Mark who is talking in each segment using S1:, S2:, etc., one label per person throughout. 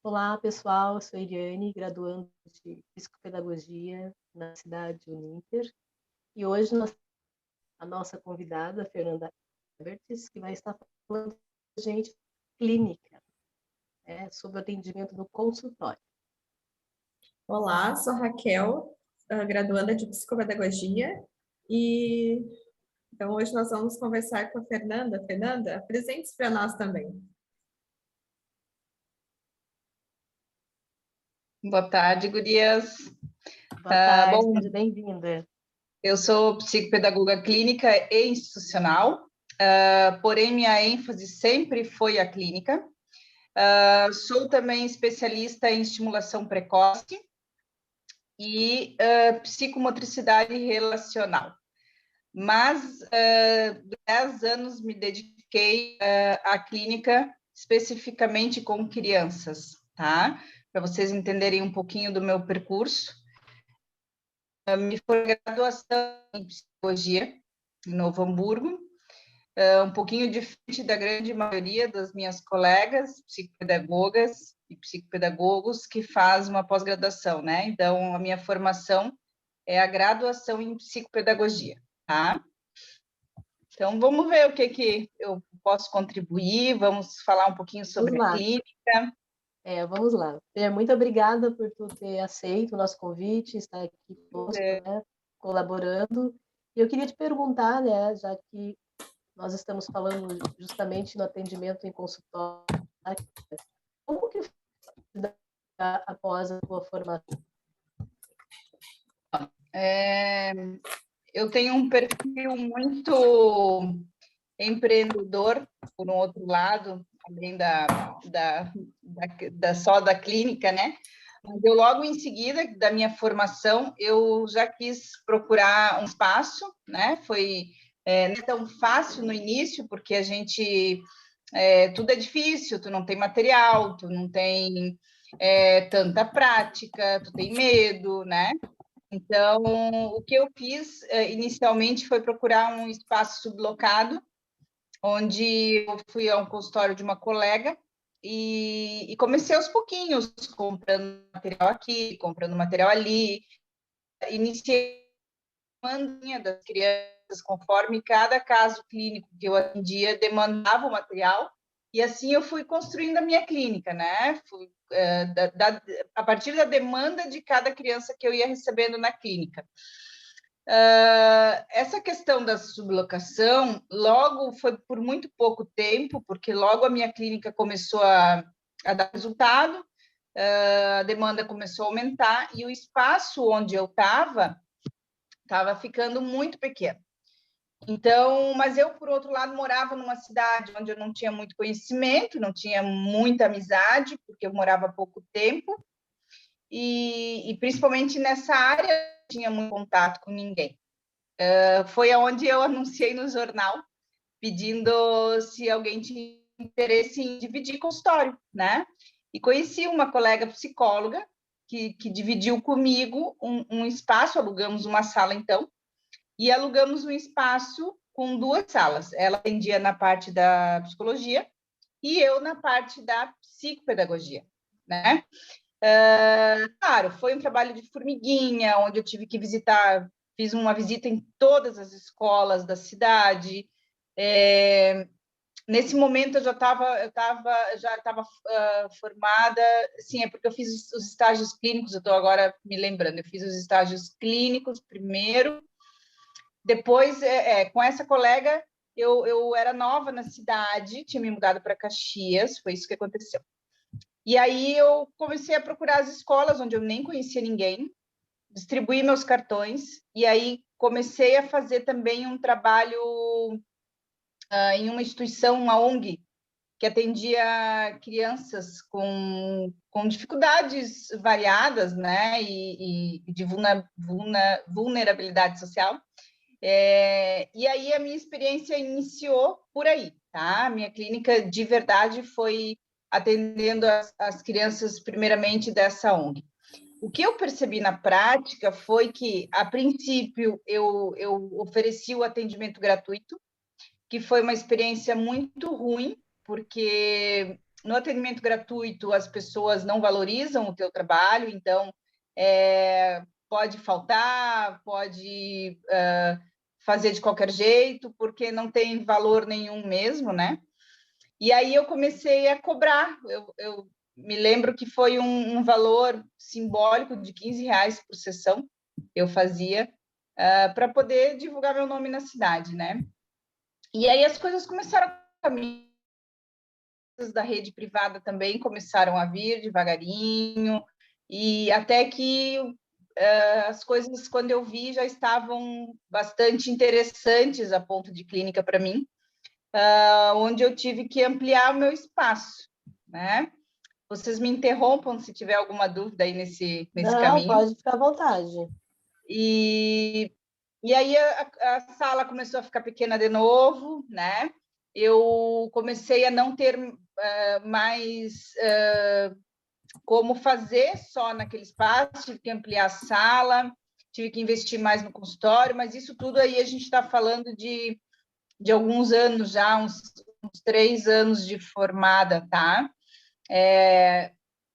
S1: Olá, pessoal. Eu sou a Eliane, graduando de Psicopedagogia na cidade de Uninter. E hoje a nossa convidada, Fernanda Ebertes, que vai estar falando com a gente clínica, sobre o atendimento no consultório.
S2: Olá, sou Raquel, graduanda de Psicopedagogia, e então hoje nós vamos conversar com a Fernanda. Fernanda, apresente-se para nós também.
S3: Boa tarde, gurias.
S1: Boa tarde,
S3: Bom,
S1: seja bem-vinda.
S3: eu sou psicopedagoga clínica e institucional, porém minha ênfase sempre foi a clínica. Sou também especialista em estimulação precoce e psicomotricidade relacional. Mas 10 anos me dediquei à clínica, especificamente com crianças, tá? Para vocês entenderem um pouquinho do meu percurso. Me formei graduação em psicologia em Novo Hamburgo, um pouquinho diferente da grande maioria das minhas colegas psicopedagogas e psicopedagogos que faz uma pós-graduação, né? Então, a minha formação é a graduação em psicopedagogia, tá? Então, vamos ver o que eu posso contribuir, vamos falar um pouquinho sobre a clínica.
S1: Vamos lá. Muito obrigada por tu ter aceito o nosso convite, estar aqui conosco, colaborando. E eu queria te perguntar, já que nós estamos falando justamente no atendimento em consultório, como que foi após a tua formação?
S3: Eu tenho um perfil muito empreendedor, por um outro lado, além só da clínica, né? Eu, logo em seguida da minha formação, eu já quis procurar um espaço, né? Foi não é tão fácil no início, porque a gente... tudo é difícil, tu não tem material, tu não tem tanta prática, tu tem medo, né? Então, o que eu fiz inicialmente foi procurar um espaço sublocado, onde eu fui a um consultório de uma colega e comecei aos pouquinhos, comprando material aqui, comprando material ali. Iniciei a demandinha das crianças, conforme cada caso clínico que eu atendia demandava o material, e assim eu fui construindo a minha clínica, né? Fui, a partir da demanda de cada criança que eu ia recebendo na clínica. Essa questão da sublocação logo foi por muito pouco tempo, porque logo a minha clínica começou a dar resultado, a demanda começou a aumentar e o espaço onde eu estava ficando muito pequeno. Então, mas eu, por outro lado, morava numa cidade onde eu não tinha muito conhecimento, não tinha muita amizade, porque eu morava há pouco tempo, e principalmente nessa área não tinha muito contato com ninguém. Foi aonde eu anunciei no jornal, pedindo se alguém tinha interesse em dividir consultório, né? E conheci uma colega psicóloga que dividiu comigo um espaço, alugamos uma sala, então, e alugamos um espaço com 2 salas. Ela atendia na parte da psicologia e eu na parte da psicopedagogia, né? Claro, foi um trabalho de formiguinha, onde eu tive que visitar, fiz uma visita em todas as escolas da cidade. Nesse momento eu já estava formada, sim, é porque eu fiz os estágios clínicos, eu estou agora me lembrando, eu fiz os estágios clínicos primeiro, depois, com essa colega, eu era nova na cidade, tinha me mudado para Caxias, foi isso que aconteceu. E aí eu comecei a procurar as escolas onde eu nem conhecia ninguém, distribuí meus cartões, e aí comecei a fazer também um trabalho em uma instituição, uma ONG, que atendia crianças com dificuldades variadas, né, e de vulnerabilidade social. E aí a minha experiência iniciou por aí, tá? A minha clínica de verdade foi atendendo as crianças primeiramente dessa ONG. O que eu percebi na prática foi que, a princípio, eu ofereci o atendimento gratuito, que foi uma experiência muito ruim, porque no atendimento gratuito as pessoas não valorizam o teu trabalho, então pode faltar, pode fazer de qualquer jeito, porque não tem valor nenhum mesmo, né? E aí eu comecei a cobrar. Eu me lembro que foi um valor simbólico de R$ 15 por sessão, eu fazia, para poder divulgar meu nome na cidade, né? E aí as coisas começaram a caminhar, da rede privada também começaram a vir devagarinho, e até que as coisas, quando eu vi, já estavam bastante interessantes a ponto de clínica para mim, onde eu tive que ampliar o meu espaço, né? Vocês me interrompam se tiver alguma dúvida aí nesse
S1: Não,
S3: caminho.
S1: pode ficar à vontade.
S3: E aí a sala começou a ficar pequena de novo, né? Eu comecei a não ter mais como fazer só naquele espaço, tive que ampliar a sala, tive que investir mais no consultório, mas isso tudo aí a gente está falando de alguns anos já, uns 3 anos de formada, tá?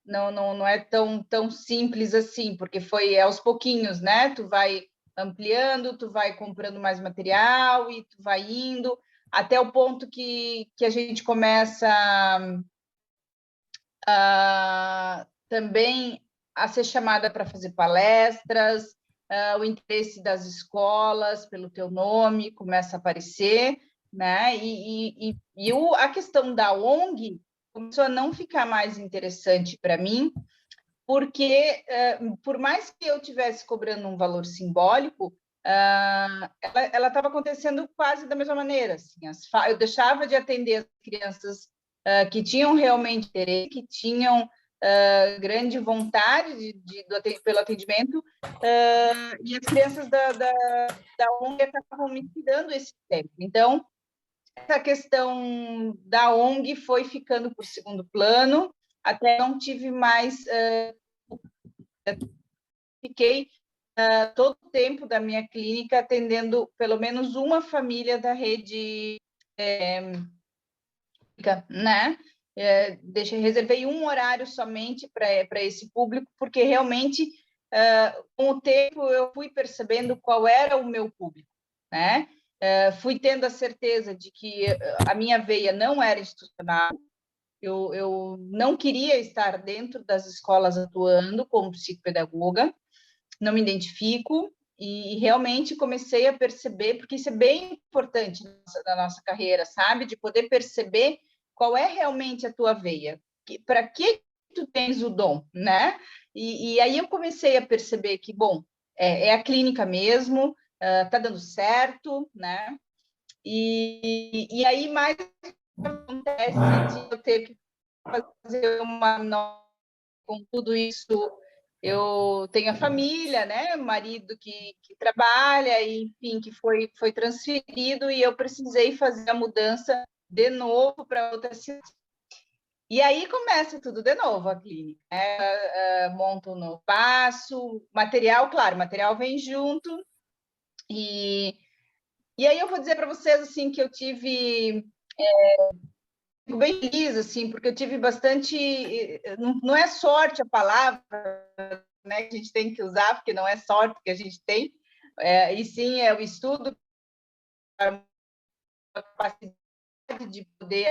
S3: Não é tão simples assim, porque foi aos pouquinhos, né? Tu vai ampliando, tu vai comprando mais material e tu vai indo até o ponto que a gente começa também a ser chamada para fazer palestras, o interesse das escolas pelo teu nome começa a aparecer, né? A questão da ONG começou a não ficar mais interessante para mim, porque por mais que eu tivesse cobrando um valor simbólico, ela estava acontecendo quase da mesma maneira. Assim, eu deixava de atender as crianças que tinham realmente interesse, que tinham grande vontade pelo atendimento, e as crianças da ONG estavam me dando esse tempo. Então, essa questão da ONG foi ficando por segundo plano, até não tive mais... fiquei todo o tempo da minha clínica atendendo pelo menos uma família da rede né? Reservei um horário somente para esse público, porque realmente, com o tempo, eu fui percebendo qual era o meu público, né? Fui tendo a certeza de que a minha veia não era institucional, eu não queria estar dentro das escolas atuando como psicopedagoga, não me identifico, e realmente comecei a perceber, porque isso é bem importante na nossa carreira, sabe? De poder perceber qual é realmente a tua veia, para que tu tens o dom, né? E aí eu comecei a perceber que, bom, é a clínica mesmo, tá dando certo, né? E aí mais acontece de eu ter que fazer uma nova, com tudo isso. Eu tenho a família, né? O marido que trabalha, enfim, que foi transferido, e eu precisei fazer a mudança de novo para outra cidade. E aí começa tudo de novo a clínica, né? Monto no espaço, material, claro, material vem junto. E aí eu vou dizer para vocês assim que eu tive fico bem feliz, assim, porque eu tive bastante... Não é sorte a palavra, né, que a gente tem que usar, porque não é sorte que a gente tem, e sim é o estudo, a capacidade de poder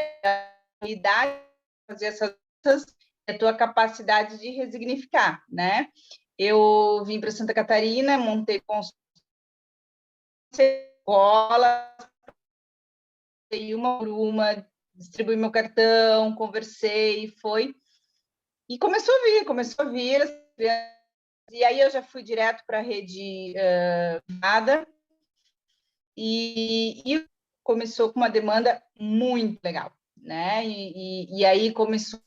S3: lidar, fazer essas coisas, a tua capacidade de resignificar, né? Eu vim para Santa Catarina, montei escola, uma por uma, distribuí meu cartão, conversei, foi... E começou a vir, e aí eu já fui direto para a rede privada, e começou com uma demanda muito legal, né? E aí começou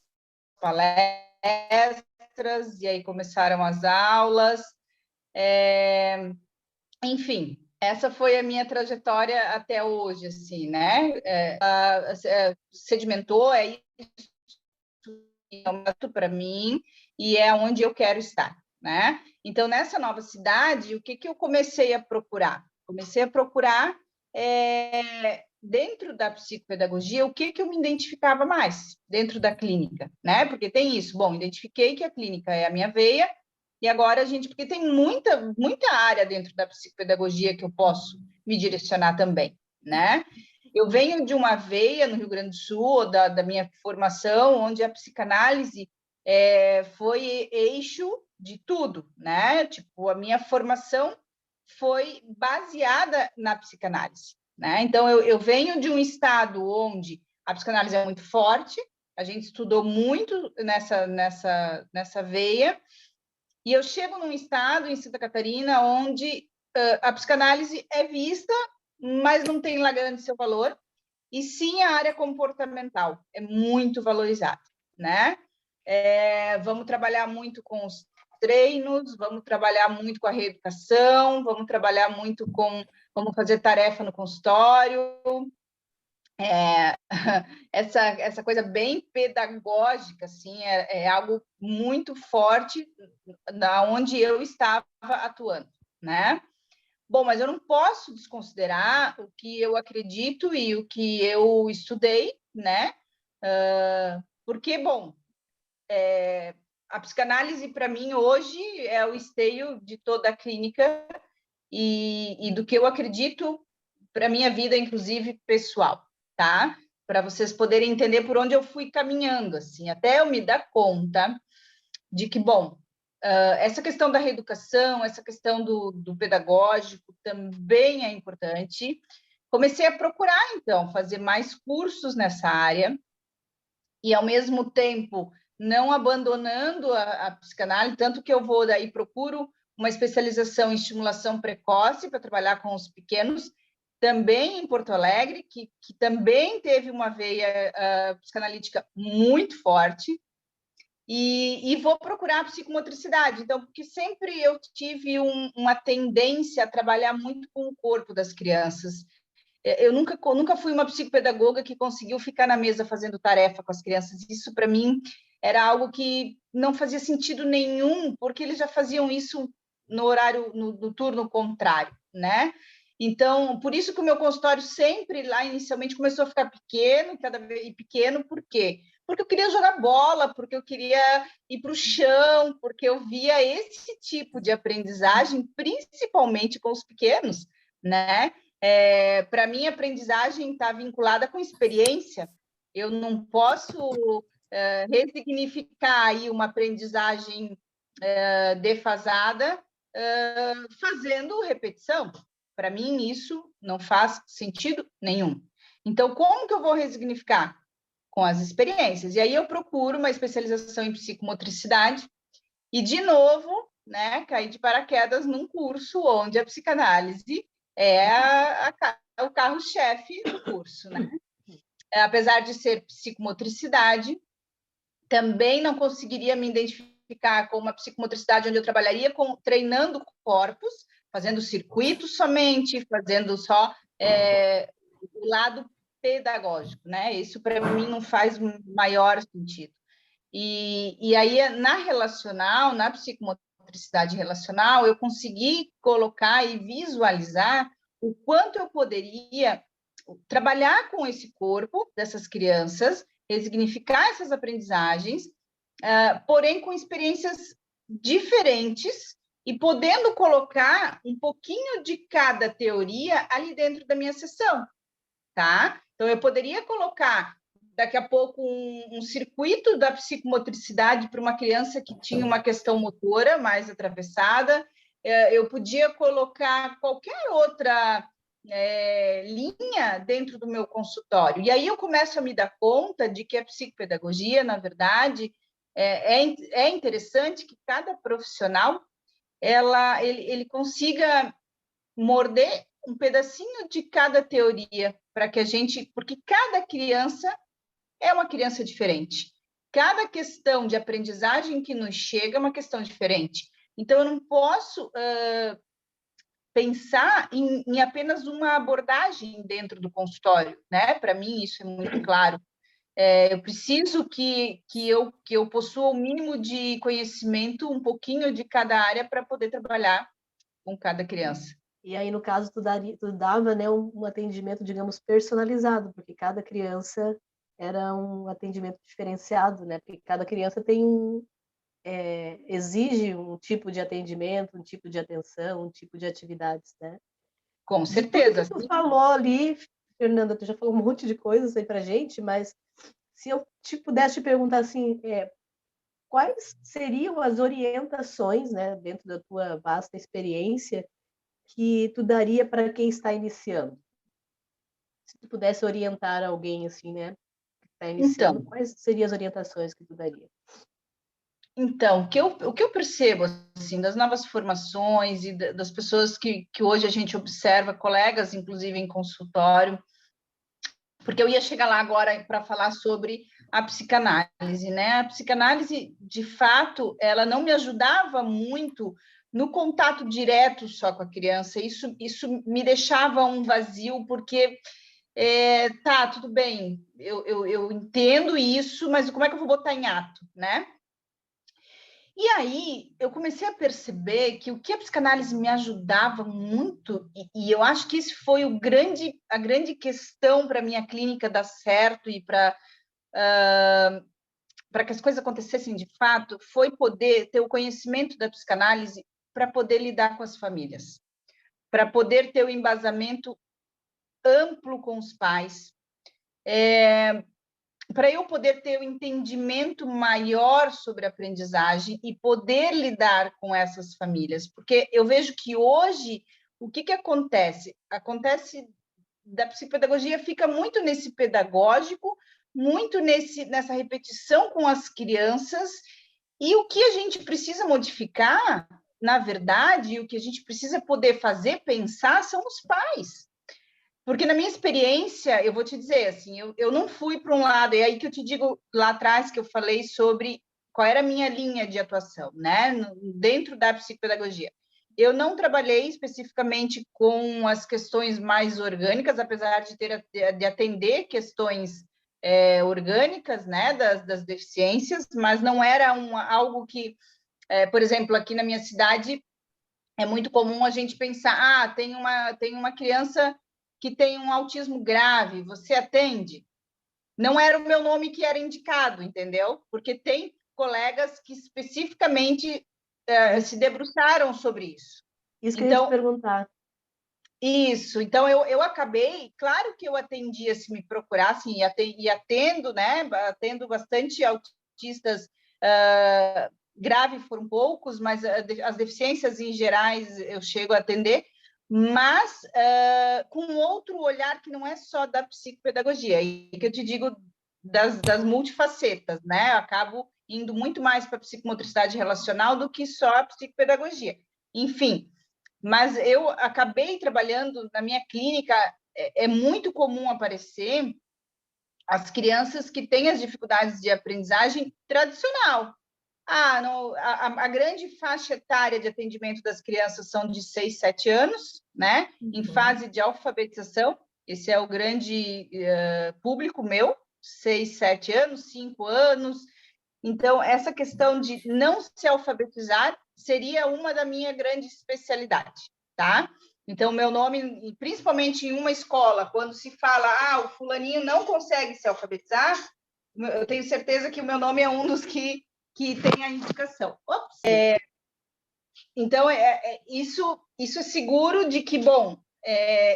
S3: palestras, e aí começaram as aulas, enfim, essa foi a minha trajetória até hoje, assim, né? Sedimentou, é isso para mim, e é onde eu quero estar, né? Então, nessa nova cidade, o que eu comecei a procurar? Comecei a procurar dentro da psicopedagogia, o que eu me identificava mais dentro da clínica, né? Porque tem isso, bom, identifiquei que a clínica é a minha veia, e agora porque tem muita área dentro da psicopedagogia que eu posso me direcionar também, né? Eu venho de uma veia no Rio Grande do Sul, da minha formação, onde a psicanálise foi eixo de tudo, né? Tipo, a minha formação foi baseada na psicanálise, né? Então, eu venho de um estado onde a psicanálise é muito forte, a gente estudou muito nessa veia, e eu chego num estado, em Santa Catarina, onde a psicanálise é vista, mas não tem lá grande seu valor, e sim a área comportamental é muito valorizada, né? Vamos trabalhar muito com os treinos, vamos trabalhar muito com a reeducação, vamos trabalhar muito com como fazer tarefa no consultório, essa coisa bem pedagógica, assim, é algo muito forte da onde eu estava atuando, né? Bom, mas eu não posso desconsiderar o que eu acredito e o que eu estudei, né? Porque, bom, a psicanálise, para mim, hoje é o esteio de toda a clínica e do que eu acredito para a minha vida, inclusive, pessoal, tá? Para vocês poderem entender por onde eu fui caminhando, assim, até eu me dar conta de que, bom, essa questão da reeducação, essa questão do pedagógico também é importante. Comecei a procurar, então, fazer mais cursos nessa área e, ao mesmo tempo, não abandonando a psicanálise, tanto que eu vou daí procuro uma especialização em estimulação precoce para trabalhar com os pequenos, também em Porto Alegre, que também teve uma veia psicanalítica muito forte, e vou procurar a psicomotricidade, então, porque sempre eu tive uma tendência a trabalhar muito com o corpo das crianças. Eu nunca fui uma psicopedagoga que conseguiu ficar na mesa fazendo tarefa com as crianças. Isso, para mim, era algo que não fazia sentido nenhum, porque eles já faziam isso no horário, no turno contrário, né? Então, por isso que o meu consultório sempre, lá inicialmente, começou a ficar pequeno, cada vez pequeno, por quê? Porque eu queria jogar bola, porque eu queria ir para o chão, porque eu via esse tipo de aprendizagem, principalmente com os pequenos, né? Para mim, a aprendizagem está vinculada com experiência. Eu não posso resignificar aí uma aprendizagem defasada fazendo repetição. Para mim, isso não faz sentido nenhum. Então, como que eu vou resignificar? Com as experiências. E aí eu procuro uma especialização em psicomotricidade e, de novo, né, caí de paraquedas num curso onde a psicanálise é o carro-chefe do curso, né? Apesar de ser psicomotricidade, também não conseguiria me identificar com uma psicomotricidade onde eu trabalharia treinando corpos, fazendo circuitos somente, fazendo só o lado pedagógico, né? Isso para mim não faz maior sentido. E aí, na relacional, na psicomotricidade relacional, eu consegui colocar e visualizar o quanto eu poderia trabalhar com esse corpo dessas crianças, resignificar essas aprendizagens, porém com experiências diferentes e podendo colocar um pouquinho de cada teoria ali dentro da minha sessão, tá? Então, eu poderia colocar daqui a pouco um circuito da psicomotricidade para uma criança que tinha uma questão motora mais atravessada, eu podia colocar qualquer outra linha dentro do meu consultório. E aí eu começo a me dar conta de que a psicopedagogia, na verdade, é interessante que cada profissional ele consiga morder um pedacinho de cada teoria para que porque cada criança é uma criança diferente. Cada questão de aprendizagem que nos chega é uma questão diferente. Então, eu não posso pensar em apenas uma abordagem dentro do consultório, né? Para mim, isso é muito claro. Eu preciso que eu possua o mínimo de conhecimento, um pouquinho de cada área para poder trabalhar com cada criança,
S1: E aí, no caso, tu dava, né, um atendimento, digamos, personalizado, porque cada criança era um atendimento diferenciado, né? Porque cada criança exige um tipo de atendimento, um tipo de atenção, um tipo de atividades, né?
S3: Com
S1: De tudo
S3: certeza.
S1: que tu falou ali, Fernanda, tu já falou um monte de coisas aí pra gente, mas se eu pudesse te perguntar assim, quais seriam as orientações, né, dentro da tua vasta experiência, que tu daria para quem está iniciando? Se tu pudesse orientar alguém assim, né, que está iniciando,
S3: Então,
S1: quais seriam as orientações que tu daria?
S3: Então, o que eu percebo assim, das novas formações e das pessoas que hoje a gente observa, colegas, inclusive em consultório, porque eu ia chegar lá agora para falar sobre a psicanálise, né? A psicanálise, de fato, ela não me ajudava muito no contato direto só com a criança. Isso me deixava um vazio, porque tá, tudo bem, eu entendo isso, mas como é que eu vou botar em ato, né? E aí eu comecei a perceber que o que a psicanálise me ajudava muito, e eu acho que esse foi a grande questão para a minha clínica dar certo e para que as coisas acontecessem de fato, foi poder ter o conhecimento da psicanálise para poder lidar com as famílias, para poder ter o embasamento amplo com os pais, para eu poder ter um entendimento maior sobre a aprendizagem e poder lidar com essas famílias. Porque eu vejo que hoje, o que acontece? Acontece da psicopedagogia fica muito nesse pedagógico, muito nessa repetição com as crianças, e o que a gente precisa modificar, na verdade, o que a gente precisa poder fazer, pensar, são os pais. Porque na minha experiência, eu vou te dizer, assim, eu não fui para um lado, e aí que eu te digo lá atrás que eu falei sobre qual era a minha linha de atuação, né, dentro da psicopedagogia. Eu não trabalhei especificamente com as questões mais orgânicas, apesar de atender questões orgânicas, né, das deficiências, mas não era algo que, por exemplo, aqui na minha cidade, é muito comum a gente pensar, tem uma criança que tem um autismo grave, você atende? Não era o meu nome que era indicado, entendeu? Porque tem colegas que especificamente se debruçaram sobre isso.
S1: Isso que eu ia te
S3: Então,
S1: perguntar.
S3: então eu acabei, claro que eu atendia se me procurassem e atendo, né? Atendo bastante autistas, grave foram poucos, mas as deficiências em gerais eu chego a atender, mas com outro olhar que não é só da psicopedagogia, e que eu te digo das multifacetas, né? Eu acabo indo muito mais para a psicomotricidade relacional do que só a psicopedagogia. Enfim, mas eu acabei trabalhando na minha clínica, é muito comum aparecer as crianças que têm as dificuldades de aprendizagem tradicional. A grande faixa etária de atendimento das crianças são de 6, 7 anos, né? Em fase de alfabetização. Esse é o grande público meu, 6, 7 anos, 5 anos. Então, essa questão de não se alfabetizar seria uma da minha grande especialidade, tá? Então, meu nome, principalmente em uma escola, quando se fala, o fulaninho não consegue se alfabetizar, eu tenho certeza que o meu nome é um dos que tem a indicação. Então, isso é seguro de que, bom,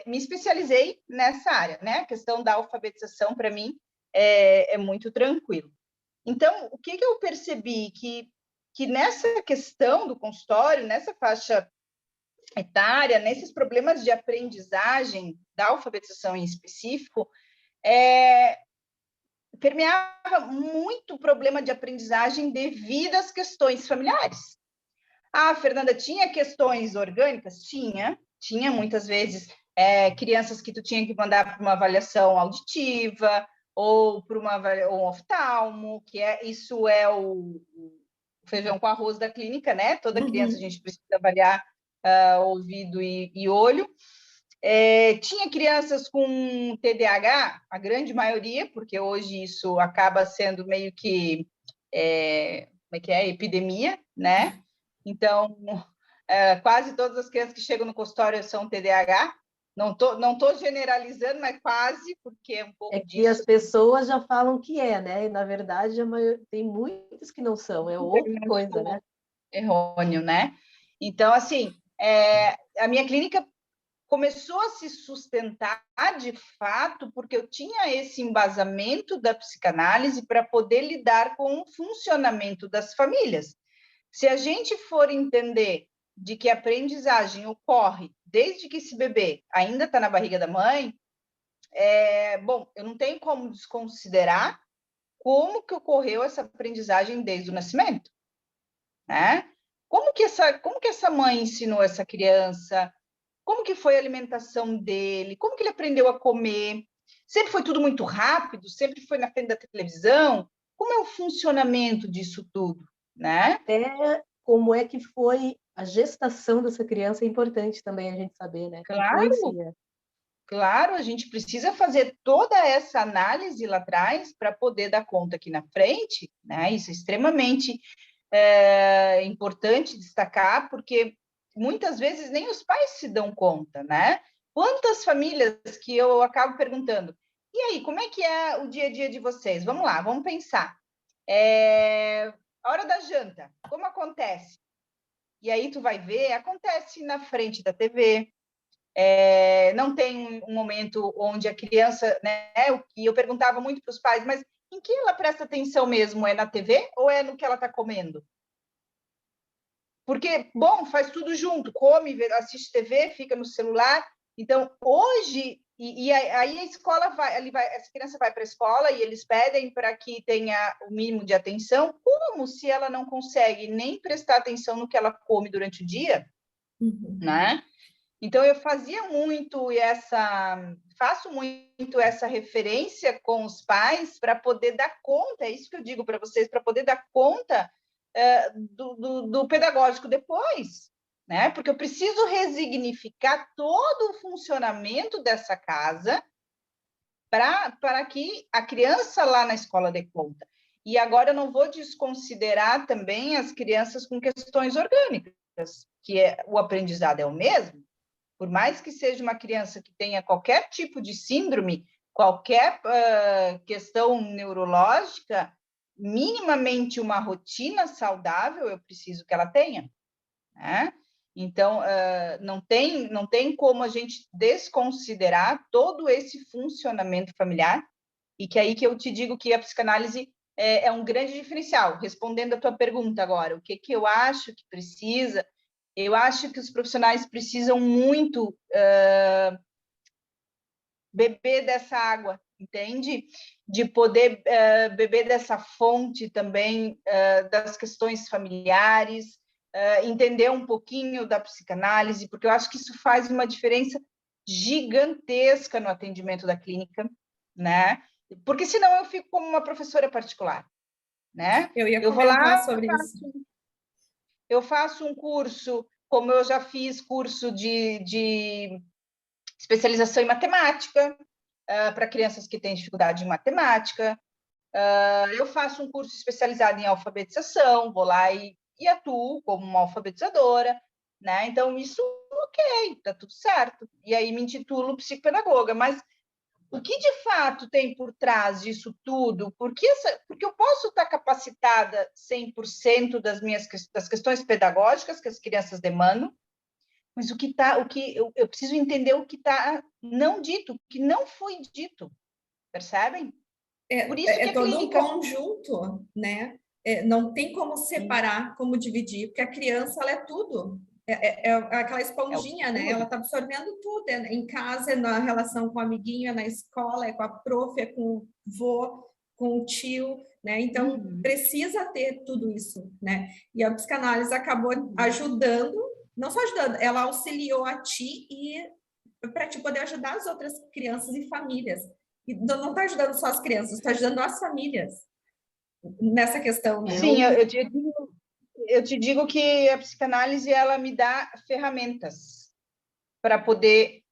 S3: me especializei nessa área, né? A questão da alfabetização, para mim, é muito tranquilo. Então, o que eu percebi? Que nessa questão do consultório, nessa faixa etária, nesses problemas de aprendizagem, da alfabetização em específico, permeava muito problema de aprendizagem devido às questões familiares. Fernanda, tinha questões orgânicas? Tinha muitas vezes crianças que tu tinha que mandar para uma avaliação auditiva ou para um oftalmo, isso é o feijão com arroz da clínica, né? Toda criança a gente precisa avaliar ouvido e olho. Tinha crianças com TDAH, a grande maioria, porque hoje isso acaba sendo meio que como é que é? Epidemia, né? Então, quase todas as crianças que chegam no consultório são TDAH. Não tô generalizando, mas quase, porque é um pouco
S1: que
S3: disso.
S1: as pessoas já falam que né? E, na verdade, tem muitos que não são, é outra coisa, né?
S3: Errôneo, né? Então, assim, a minha clínica começou a se sustentar de fato porque eu tinha esse embasamento da psicanálise para poder lidar com o funcionamento das famílias. Se a gente for entender de que a aprendizagem ocorre desde que esse bebê ainda está na barriga da mãe, bom, eu não tenho como desconsiderar como que ocorreu essa aprendizagem desde o nascimento, né? Como que essa mãe ensinou essa criança? Como que foi a alimentação dele? Como que ele aprendeu a comer? Sempre foi tudo muito rápido? Sempre foi na frente da televisão? Como é o funcionamento disso tudo, né?
S1: Até como é que foi a gestação dessa criança é importante também a gente saber, né?
S3: Claro, a gente precisa fazer toda essa análise lá atrás para poder dar conta aqui na frente, né? Isso é extremamente importante destacar, porque muitas vezes nem os pais se dão conta, né? Quantas famílias que eu acabo perguntando, e aí, como é que é o dia a dia de vocês? Vamos lá, vamos pensar. A hora da janta, como acontece? E aí tu vai ver, acontece na frente da TV, não tem um momento onde a criança, né? E eu perguntava muito para os pais, mas em que ela presta atenção mesmo? É na TV ou é no que ela está comendo? Porque, bom, faz tudo junto, come, assiste TV, fica no celular. Então, hoje, e aí a escola essa criança vai para a escola e eles pedem para que tenha o mínimo de atenção, como se ela não consegue nem prestar atenção no que ela come durante o dia, né? Então, eu faço muito essa referência com os pais para poder dar conta, é isso que eu digo para vocês, para poder dar conta do pedagógico depois, né? Porque eu preciso resignificar todo o funcionamento dessa casa para que a criança lá na escola dê conta. E agora eu não vou desconsiderar também as crianças com questões orgânicas, que o aprendizado é o mesmo, por mais que seja uma criança que tenha qualquer tipo de síndrome, qualquer questão neurológica, minimamente uma rotina saudável eu preciso que ela tenha, né? Então, não tem como a gente desconsiderar todo esse funcionamento familiar, e que aí que eu te digo que a psicanálise é um grande diferencial. Respondendo a tua pergunta agora, o que eu acho que precisa, eu acho que os profissionais precisam muito beber dessa água, entende? De poder beber dessa fonte também das questões familiares, entender um pouquinho da psicanálise, porque eu acho que isso faz uma diferença gigantesca no atendimento da clínica, né? Porque senão eu fico como uma professora particular, né?
S2: Eu ia comentar sobre isso.
S3: Eu faço um curso, como eu já fiz curso de especialização em matemática, para crianças que têm dificuldade em matemática. Eu faço um curso especializado em alfabetização, vou lá e atuo como uma alfabetizadora, né? Então, isso, ok, tá tudo certo. E aí me intitulo psicopedagoga, mas o que de fato tem por trás disso tudo? Porque eu posso estar capacitada 100% das questões pedagógicas que as crianças demandam, mas eu preciso entender o que está não dito, o que não foi dito, percebem? Por isso que a
S2: todo
S3: clínica...
S2: um conjunto, né? Não tem como separar, como dividir, porque a criança ela é tudo. É aquela esponjinha, né? Ela está absorvendo tudo. Em casa, na relação com o amiguinho, na escola, é com a prof, é com o vô, com o tio, né? Então, precisa ter tudo isso, né? E a psicanálise acabou ajudando, não só ajudando, ela auxiliou a ti e para te poder ajudar as outras crianças e famílias. E não está ajudando só as crianças, está ajudando as famílias nessa questão, né?
S3: Sim, eu te digo que a psicanálise ela me dá ferramentas para poder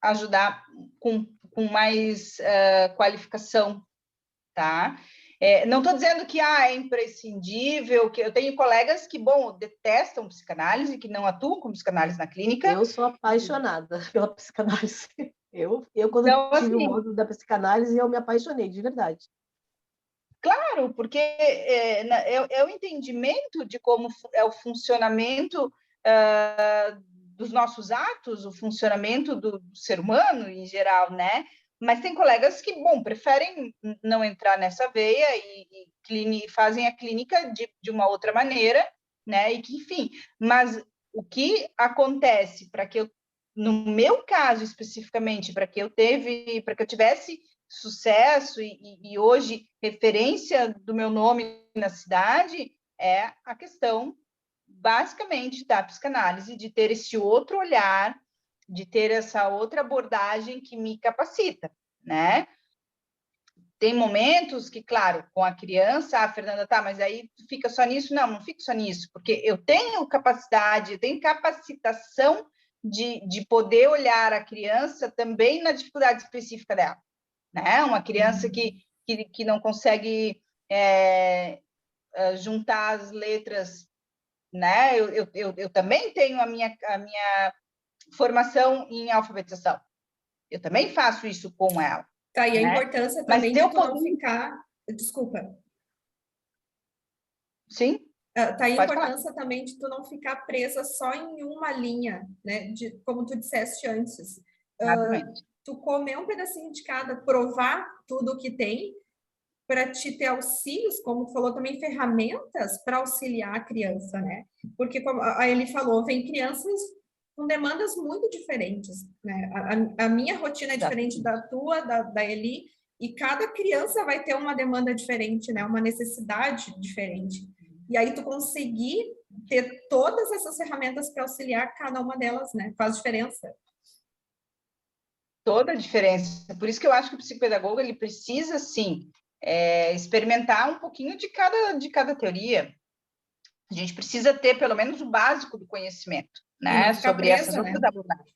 S3: ajudar com mais qualificação, tá? Não estou dizendo que é imprescindível, que eu tenho colegas que, bom, detestam psicanálise, que não atuam com psicanálise na clínica.
S1: Eu sou apaixonada pela psicanálise. Eu quando
S3: Então,
S1: tive o
S3: assim,
S1: módulo da psicanálise, eu me apaixonei, de verdade.
S3: claro, porque é o entendimento de como é o funcionamento dos nossos atos, o funcionamento do ser humano em geral, né? Mas tem colegas que, bom, preferem não entrar nessa veia e fazem a clínica de uma outra maneira, né? E que, enfim, mas o que acontece para que eu, no meu caso especificamente, para que eu tivesse sucesso e hoje referência do meu nome na cidade é a questão basicamente da psicanálise, de ter esse outro olhar, de ter essa outra abordagem que me capacita, né? Tem momentos que, claro, com a criança, Fernanda, tá, mas aí fica só nisso? Não fico só nisso, porque eu tenho capacidade, eu tenho capacitação de poder olhar a criança também na dificuldade específica dela, né? Uma criança que não consegue juntar as letras, né? Eu também tenho a minha formação em alfabetização. Eu também faço isso com ela.
S2: Tá, e a
S3: né?
S2: importância
S3: Mas
S2: também de tu não ficar... Desculpa.
S3: Sim?
S2: Tá aí a
S3: Pode
S2: importância
S3: falar.
S2: também de tu não ficar presa só em uma linha, né? Como tu disseste antes. Tu comer um pedacinho de cada, provar tudo o que tem, para te ter auxílios, como falou também, ferramentas para auxiliar a criança, né? Porque, como a Eli falou, vem crianças com demandas muito diferentes, né? A minha rotina é diferente da tua, da Eli, e cada criança vai ter uma demanda diferente, né? Uma necessidade diferente. E aí tu conseguir ter todas essas ferramentas para auxiliar cada uma delas, né? Faz diferença.
S3: Toda a diferença. Por isso que eu acho que o psicopedagogo ele precisa, sim, experimentar um pouquinho de cada teoria. A gente precisa ter pelo menos o básico do conhecimento, né, sobre
S2: presa,
S3: essas outras
S2: né?
S3: abordagens.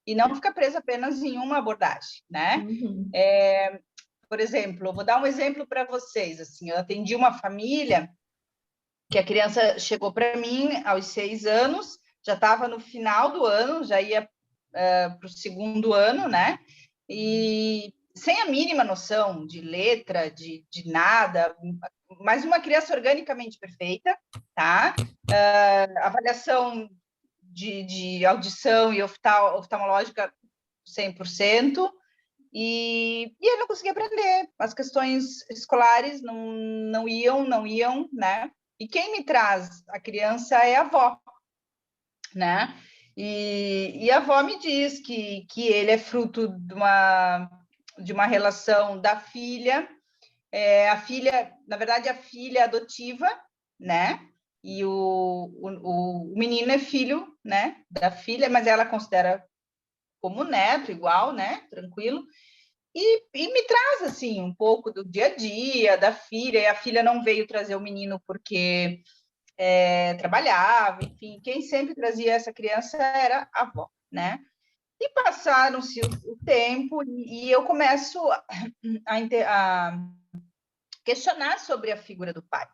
S3: E não ficar presa apenas em uma abordagem, né?
S2: Uhum.
S3: Por exemplo, eu vou dar um exemplo para vocês. Assim, eu atendi uma família que a criança chegou para mim aos 6 anos, já estava no final do ano, já ia para o segundo ano, né? E sem a mínima noção de letra, de nada, mas uma criança organicamente perfeita, tá? Avaliação de audição e oftalmológica 100%, e ele não conseguia aprender. As questões escolares não iam, né? E quem me traz a criança é a avó, né? E a avó me diz que ele é fruto de uma relação da filha, a filha, na verdade, a filha adotiva, né? E o menino é filho, né, da filha, mas ela considera como neto, igual, né? Tranquilo. E me traz, assim, um pouco do dia a dia da filha, e a filha não veio trazer o menino porque trabalhava, enfim, quem sempre trazia essa criança era a avó, né? E passaram-se o tempo e eu começo a questionar sobre a figura do pai.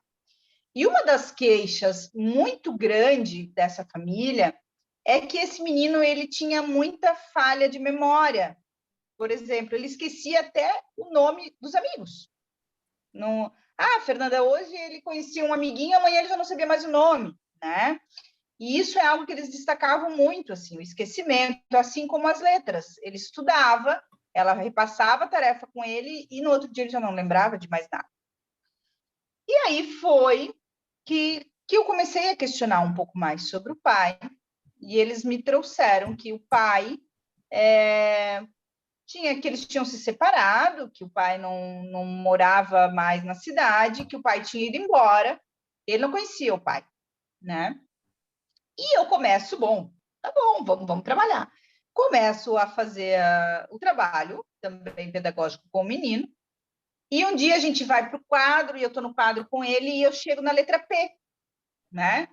S3: E uma das queixas muito grande dessa família é que esse menino ele tinha muita falha de memória. Por exemplo, ele esquecia até o nome dos amigos. Não... Fernanda, hoje ele conhecia um amiguinho, amanhã ele já não sabia mais o nome, né? E isso é algo que eles destacavam muito, assim, o esquecimento, assim como as letras. Ele estudava, ela repassava a tarefa com ele e no outro dia ele já não lembrava de mais nada. E aí foi que eu comecei a questionar um pouco mais sobre o pai, e eles me trouxeram que o pai que eles tinham se separado, que o pai não morava mais na cidade, que o pai tinha ido embora, ele não conhecia o pai, né? E eu começo, tá bom, vamos trabalhar. Começo a fazer o trabalho, também pedagógico com o menino, e um dia a gente vai para o quadro, e eu estou no quadro com ele, e eu chego na letra P, né?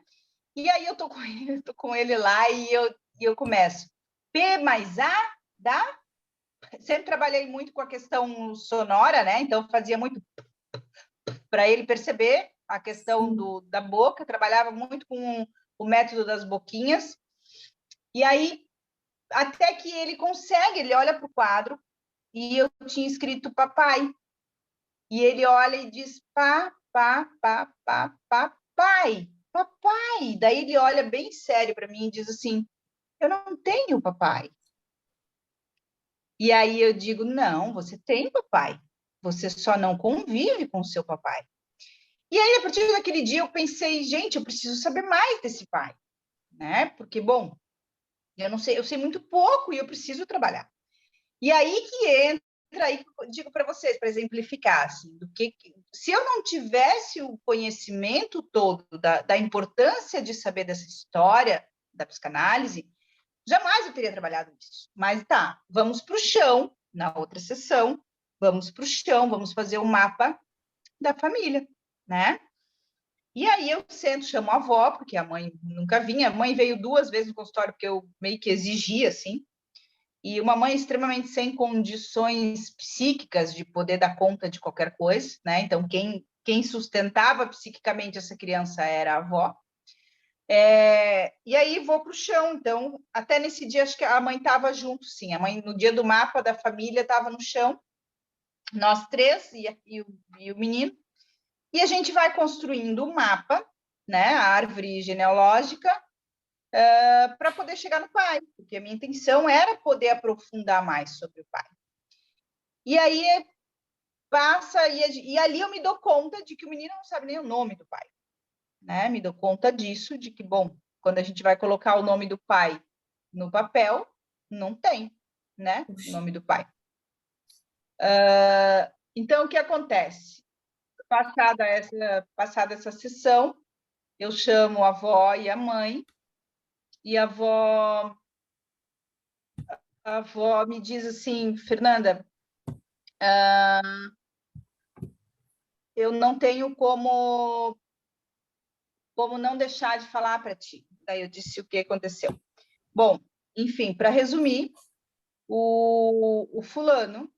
S3: E aí eu tô com ele lá, e eu começo. P mais A dá? Sempre trabalhei muito com a questão sonora, né? Então fazia muito para ele perceber a questão da boca, trabalhava muito com o método das boquinhas, e aí, até que ele consegue, ele olha para o quadro, e eu tinha escrito papai, e ele olha e diz papai, papai. Daí ele olha bem sério para mim e diz assim, eu não tenho papai. E aí eu digo, não, você tem papai, você só não convive com o seu papai. E aí, a partir daquele dia, eu pensei, gente, eu preciso saber mais desse pai, né? Porque, bom, eu não sei, eu sei muito pouco e eu preciso trabalhar. E aí que entra, aí digo para vocês, para exemplificar, assim, se eu não tivesse o conhecimento todo da importância de saber dessa história da psicanálise, jamais eu teria trabalhado nisso. Mas tá, vamos para o chão, na outra sessão, vamos para o chão, vamos fazer o mapa da família, né? E aí eu sento, chamo a avó, porque a mãe nunca vinha. A mãe veio 2 vezes no consultório, porque eu meio que exigia, assim. E uma mãe extremamente sem condições psíquicas de poder dar conta de qualquer coisa, né? Então, quem sustentava psiquicamente essa criança era a avó. E aí vou para o chão. Então, até nesse dia, acho que a mãe estava junto, sim. A mãe, no dia do mapa da família, estava no chão. Nós 3 e o menino. E a gente vai construindo um mapa, né, a árvore genealógica, para poder chegar no pai, porque a minha intenção era poder aprofundar mais sobre o pai. E aí passa, e ali eu me dou conta de que o menino não sabe nem o nome do pai, né? Me dou conta disso, de que, bom, quando a gente vai colocar o nome do pai no papel, não tem, né, o nome do pai. Então, o que acontece? Passada essa sessão, eu chamo a avó e a mãe, e a avó me diz assim, Fernanda, eu não tenho como não deixar de falar para ti. Daí eu disse o que aconteceu. Bom, enfim, para resumir, o fulano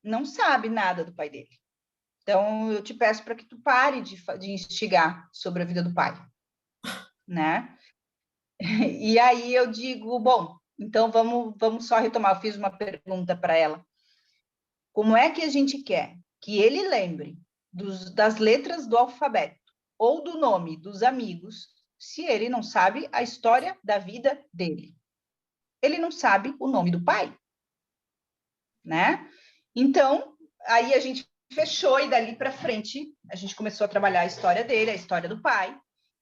S3: não sabe nada do pai dele. Então, eu te peço para que tu pare de instigar sobre a vida do pai, né? E aí eu digo, bom, então vamos só retomar. Eu fiz uma pergunta para ela. Como é que a gente quer que ele lembre das letras do alfabeto ou do nome dos amigos, se ele não sabe a história da vida dele? Ele não sabe o nome do pai, né? Então, aí a gente fechou e dali para frente a gente começou a trabalhar a história dele, a história do pai,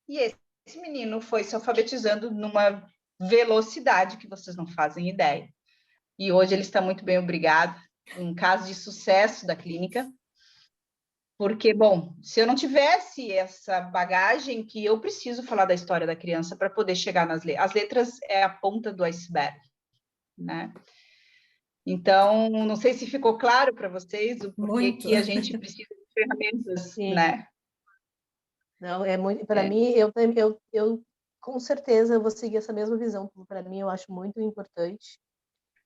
S3: e esse menino foi se alfabetizando numa velocidade que vocês não fazem ideia. E hoje ele está muito bem, obrigado. Um caso de sucesso da clínica, porque, bom, se eu não tivesse essa bagagem, que eu preciso falar da história da criança para poder chegar nas letras. As letras é a ponta do iceberg, né? Então, não sei se ficou claro para vocês o porquê que a gente precisa de ferramentas,
S1: Sim.
S3: né?
S1: Não, é muito. Para mim, eu com certeza vou seguir essa mesma visão. Para mim, eu acho muito importante.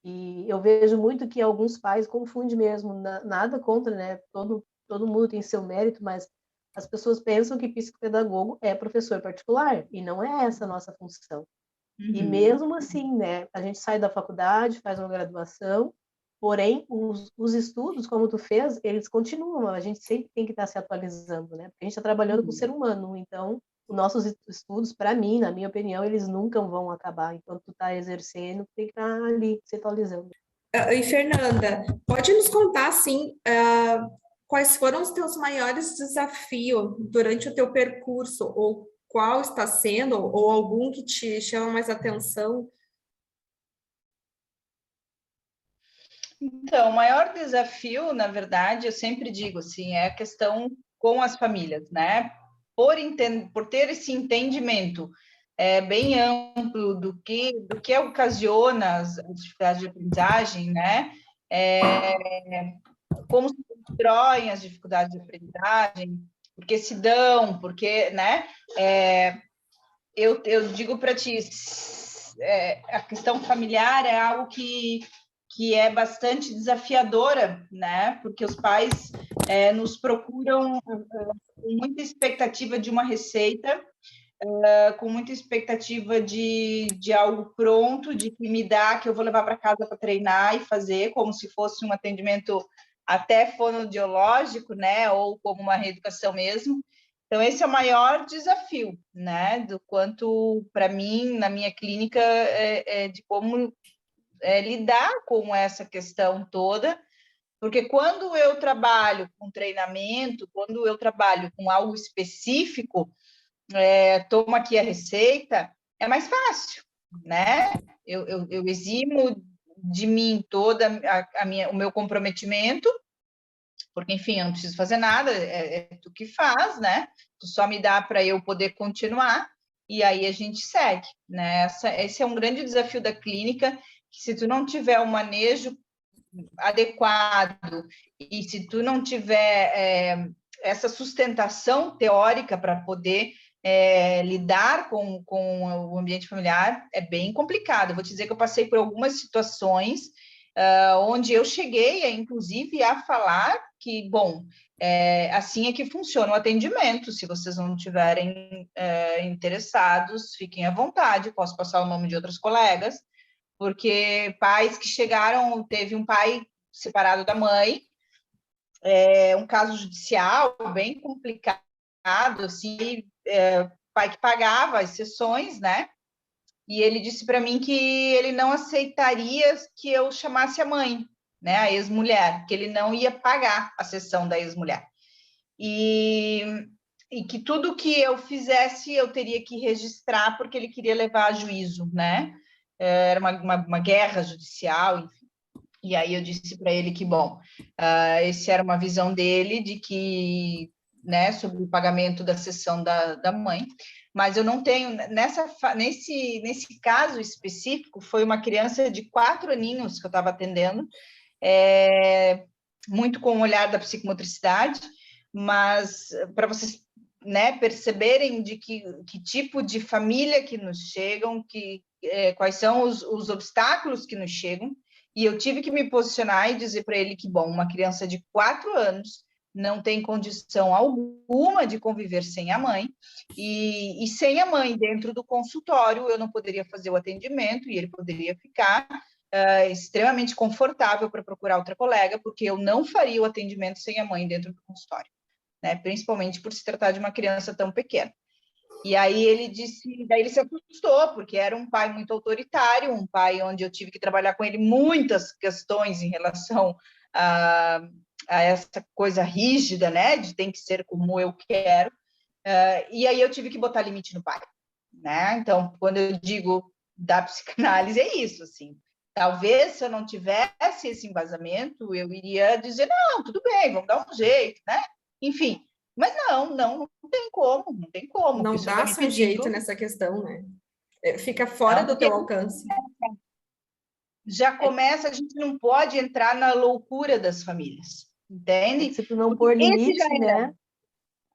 S1: E eu vejo muito que alguns pais confundem mesmo. Nada contra, né? Todo mundo tem seu mérito, mas as pessoas pensam que psicopedagogo é professor particular e não é essa a nossa função. E mesmo assim, né? A gente sai da faculdade, faz uma graduação, porém os estudos, como tu fez, eles continuam. A gente sempre tem que estar se atualizando, né? Porque a gente está trabalhando com o ser humano, então os nossos estudos, para mim, na minha opinião, eles nunca vão acabar. Enquanto tu está exercendo, tem que estar ali se atualizando.
S2: E Fernanda, pode nos contar, assim, quais foram os teus maiores desafios durante o teu percurso, ou qual está sendo, ou algum que te chama mais atenção?
S3: Então, o maior desafio, na verdade, eu sempre digo assim, é a questão com as famílias, né? Por ter esse entendimento bem amplo do que ocasiona as dificuldades de aprendizagem, né? Como se constroem as dificuldades de aprendizagem, porque se dão, porque, né? Eu digo para ti, a questão familiar é algo que é bastante desafiadora, né? Porque os pais nos procuram com muita expectativa de uma receita, com muita expectativa de algo pronto, de que me dá, que eu vou levar para casa para treinar e fazer, como se fosse um atendimento até fonoaudiológico, né, ou como uma reeducação mesmo. Então, esse é o maior desafio, né, do quanto, para mim, na minha clínica, de como lidar com essa questão toda, porque quando eu trabalho com treinamento, quando eu trabalho com algo específico, toma aqui a receita, é mais fácil, né? Eu eximo de mim toda o meu comprometimento, porque, enfim, eu não preciso fazer nada, é tu que faz, né? Tu só me dá para eu poder continuar, e aí a gente segue, né? Esse é um grande desafio da clínica, que se tu não tiver um manejo adequado e se tu não tiver essa sustentação teórica para poder lidar com o ambiente familiar, é bem complicado. Eu vou te dizer que eu passei por algumas situações onde eu cheguei, inclusive, a falar que, bom, assim é que funciona o atendimento. Se vocês não estiverem interessados, fiquem à vontade, posso passar o nome de outros colegas, porque pais que chegaram, teve um pai separado da mãe, um caso judicial bem complicado, assim, pai que pagava as sessões, né? E ele disse para mim que ele não aceitaria que eu chamasse a mãe, né, a ex-mulher, que ele não ia pagar a sessão da ex-mulher. E que tudo que eu fizesse eu teria que registrar, porque ele queria levar a juízo, né? Era uma guerra judicial, enfim. E aí eu disse para ele que, bom, essa era uma visão dele, de que, né, sobre o pagamento da sessão da mãe, mas eu não tenho, nesse caso específico, foi uma criança de 4 aninhos que eu estava atendendo, muito com o olhar da psicomotricidade, mas para vocês, né, perceberem de que tipo de família que nos chegam, quais são os obstáculos que nos chegam, e eu tive que me posicionar e dizer para ele que, bom, uma criança de 4 anos não tem condição alguma de conviver sem a mãe, e sem a mãe dentro do consultório eu não poderia fazer o atendimento, e ele poderia ficar extremamente confortável para procurar outra colega, porque eu não faria o atendimento sem a mãe dentro do consultório, né? Principalmente por se tratar de uma criança tão pequena. E aí ele disse, daí ele se assustou, porque era um pai muito autoritário, um pai onde eu tive que trabalhar com ele muitas questões em relação a essa coisa rígida, né, de tem que ser como eu quero, e aí eu tive que botar limite no pai, né? Então, quando eu digo da psicanálise, é isso, assim. Talvez, se eu não tivesse esse embasamento, eu iria dizer, não, tudo bem, vamos dar um jeito, né? Enfim, mas não tem como, não tem como.
S2: Não dá-se um jeito nessa questão, né? Fica fora do teu alcance.
S3: Já começa, a gente não pode entrar na loucura das famílias, entende?
S1: Se tu não pôr limite, né?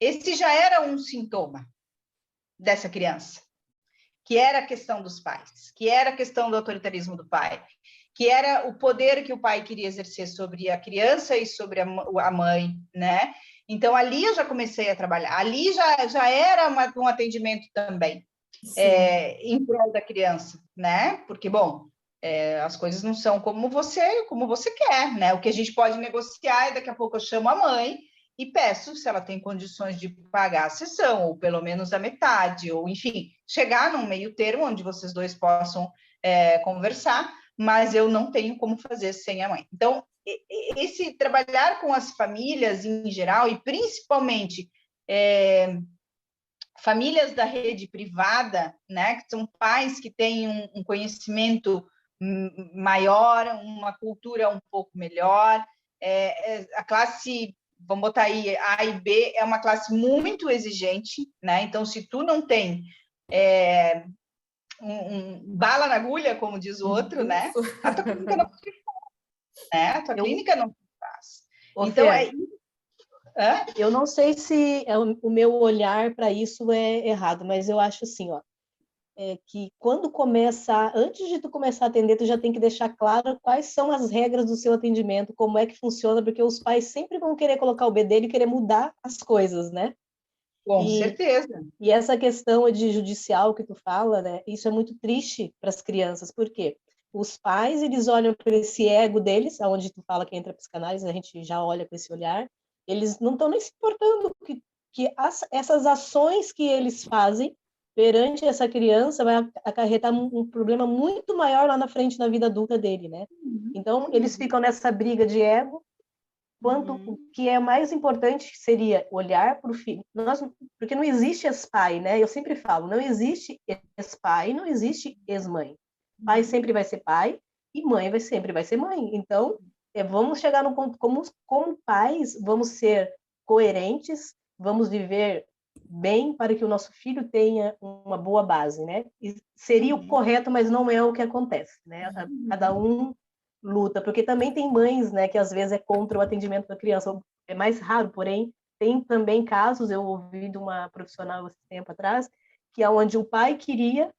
S3: Esse já era um sintoma dessa criança, que era a questão dos pais, que era a questão do autoritarismo do pai, que era o poder que o pai queria exercer sobre a criança e sobre a mãe, né? Então, ali eu já comecei a trabalhar. Ali já era um atendimento também, em prol da criança, né? Porque, bom, as coisas não são como você quer, né? O que a gente pode negociar é, daqui a pouco eu chamo a mãe e peço se ela tem condições de pagar a sessão, ou pelo menos a metade, ou, enfim, chegar num meio termo onde vocês dois possam conversar, mas eu não tenho como fazer sem a mãe. Então, esse trabalhar com as famílias em geral, e principalmente famílias da rede privada, né, que são pais que têm um conhecimento maior, uma cultura um pouco melhor, a classe, vamos botar aí, A e B, é uma classe muito exigente, né? Então, se tu não tem bala na agulha, como diz o outro, né? A tua clínica não te faz, né? A tua clínica não te faz. Então,
S1: eu não sei se o meu olhar para isso é errado, mas eu acho assim, ó, que quando começa, antes de tu começar a atender, tu já tem que deixar claro quais são as regras do seu atendimento, como é que funciona, porque os pais sempre vão querer colocar o bedelho e querer mudar as coisas, né?
S3: Com certeza.
S1: E essa questão de judicial que tu fala, né? Isso é muito triste para as crianças, porque os pais, eles olham para esse ego deles, aonde tu fala que entra a psicanálise, a gente já olha com esse olhar, eles não estão nem se importando que essas ações que eles fazem perante essa criança vai acarretar um problema muito maior lá na frente na vida adulta dele, né? Então, eles ficam nessa briga de ego, quanto o que é mais importante seria olhar para o filho. Porque não existe ex-pai, né? Eu sempre falo, não existe ex-pai, não existe ex-mãe. Pai sempre vai ser pai e mãe sempre vai ser mãe. Então, vamos chegar no ponto, como pais, vamos ser coerentes, vamos viver bem para que o nosso filho tenha uma boa base, né? E seria o correto, mas não é o que acontece, né? Cada um luta, porque também tem mães, né, que às vezes é contra o atendimento da criança, é mais raro, porém, tem também casos, eu ouvi de uma profissional esse tempo atrás, que é onde o pai queria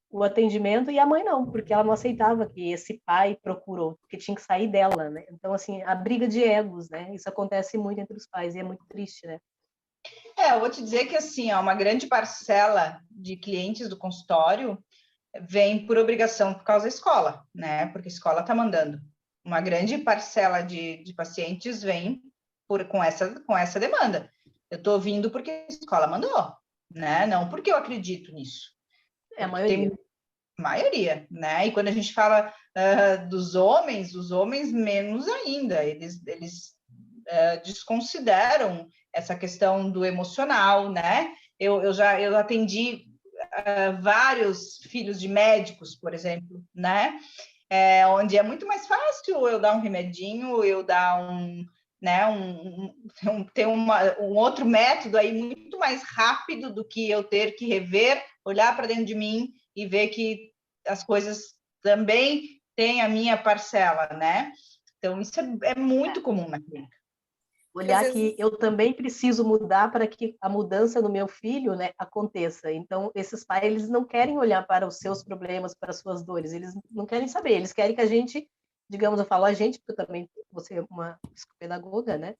S1: o atendimento e a mãe não, porque ela não aceitava que esse pai procurou, porque tinha que sair dela, né? Então, assim, a briga de egos, né? Isso acontece muito entre os pais e é muito triste, né?
S3: Eu vou te dizer que, assim, uma grande parcela de clientes do consultório vem por obrigação por causa da escola, né? Porque a escola está mandando. Uma grande parcela de pacientes vem com essa demanda. Eu estou vindo porque a escola mandou, né? Não porque eu acredito nisso.
S1: É a maioria.
S3: Tem maioria, né? E quando a gente fala dos homens, os homens menos ainda. Eles desconsideram essa questão do emocional, né? Eu atendi vários filhos de médicos, por exemplo, né? Onde é muito mais fácil eu dar um remedinho, eu dar ter um outro método aí muito mais rápido do que eu ter que rever, olhar para dentro de mim e ver que as coisas também têm a minha parcela, né? Então, isso é muito comum na clínica.
S1: Olhar que eu também preciso mudar para que a mudança no meu filho, né, aconteça. Então, esses pais, eles não querem olhar para os seus problemas, para as suas dores, eles não querem saber, eles querem que a gente, digamos, eu falo a gente, porque eu também vou ser uma psicopedagoga, né,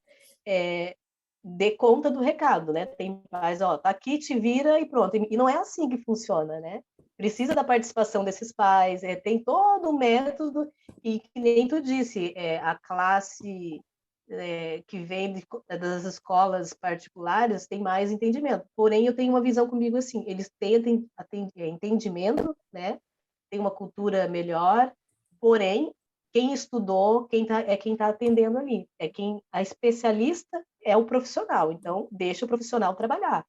S1: dê conta do recado, né? Tem pais, tá aqui, te vira e pronto. E não é assim que funciona, né? Precisa da participação desses pais, tem todo um método, e que nem tu disse, a classe que vem das escolas particulares tem mais entendimento. Porém, eu tenho uma visão comigo assim, eles têm entendimento, né? Tem uma cultura melhor, porém, quem estudou, quem tá atendendo ali. A especialista é o profissional, então deixa o profissional trabalhar.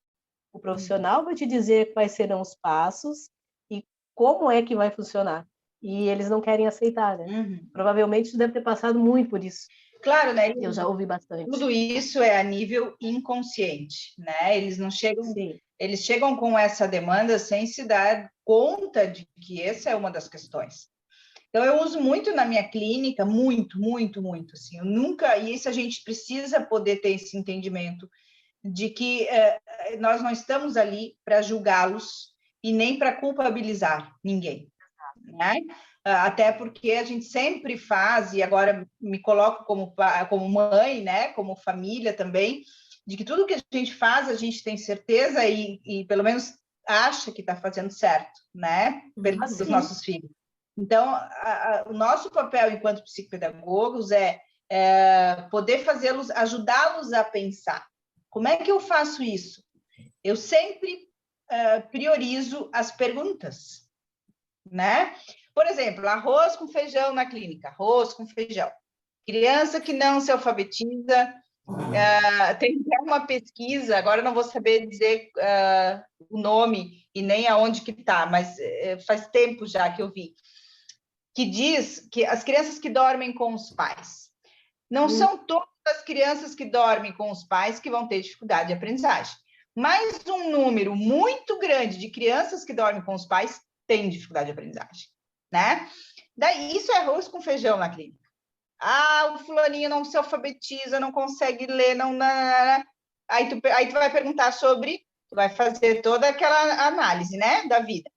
S1: O profissional vai te dizer quais serão os passos e como é que vai funcionar. E eles não querem aceitar, né? Provavelmente tu deve ter passado muito por isso.
S3: Claro, né?
S1: Eu já ouvi bastante.
S3: Tudo isso é a nível inconsciente, né? Eles não chegam,
S1: Sim.
S3: Eles chegam com essa demanda sem se dar conta de que essa é uma das questões. Então, eu uso muito na minha clínica, muito, muito, muito, assim, e isso a gente precisa poder ter esse entendimento de que nós não estamos ali para julgá-los e nem para culpabilizar ninguém, né? Até porque a gente sempre faz, e agora me coloco como mãe, né? Como família também, de que tudo que a gente faz, a gente tem certeza e pelo menos acha que está fazendo certo, né? Dos nossos filhos. Então, o nosso papel enquanto psicopedagogos é poder fazê-los, ajudá-los a pensar. Como é que eu faço isso? Eu sempre priorizo as perguntas, né? Por exemplo, arroz com feijão na clínica, arroz com feijão. Criança que não se alfabetiza, tem uma pesquisa, agora não vou saber dizer o nome e nem aonde que está, mas faz tempo já que eu vi, que diz que as crianças que dormem com os pais, não são todas as crianças que dormem com os pais que vão ter dificuldade de aprendizagem, mas um número muito grande de crianças que dormem com os pais tem dificuldade de aprendizagem, né? Daí, isso é arroz com feijão na clínica. O fulaninho não se alfabetiza, não consegue ler, Aí tu vai perguntar tu vai fazer toda aquela análise, né, da vida.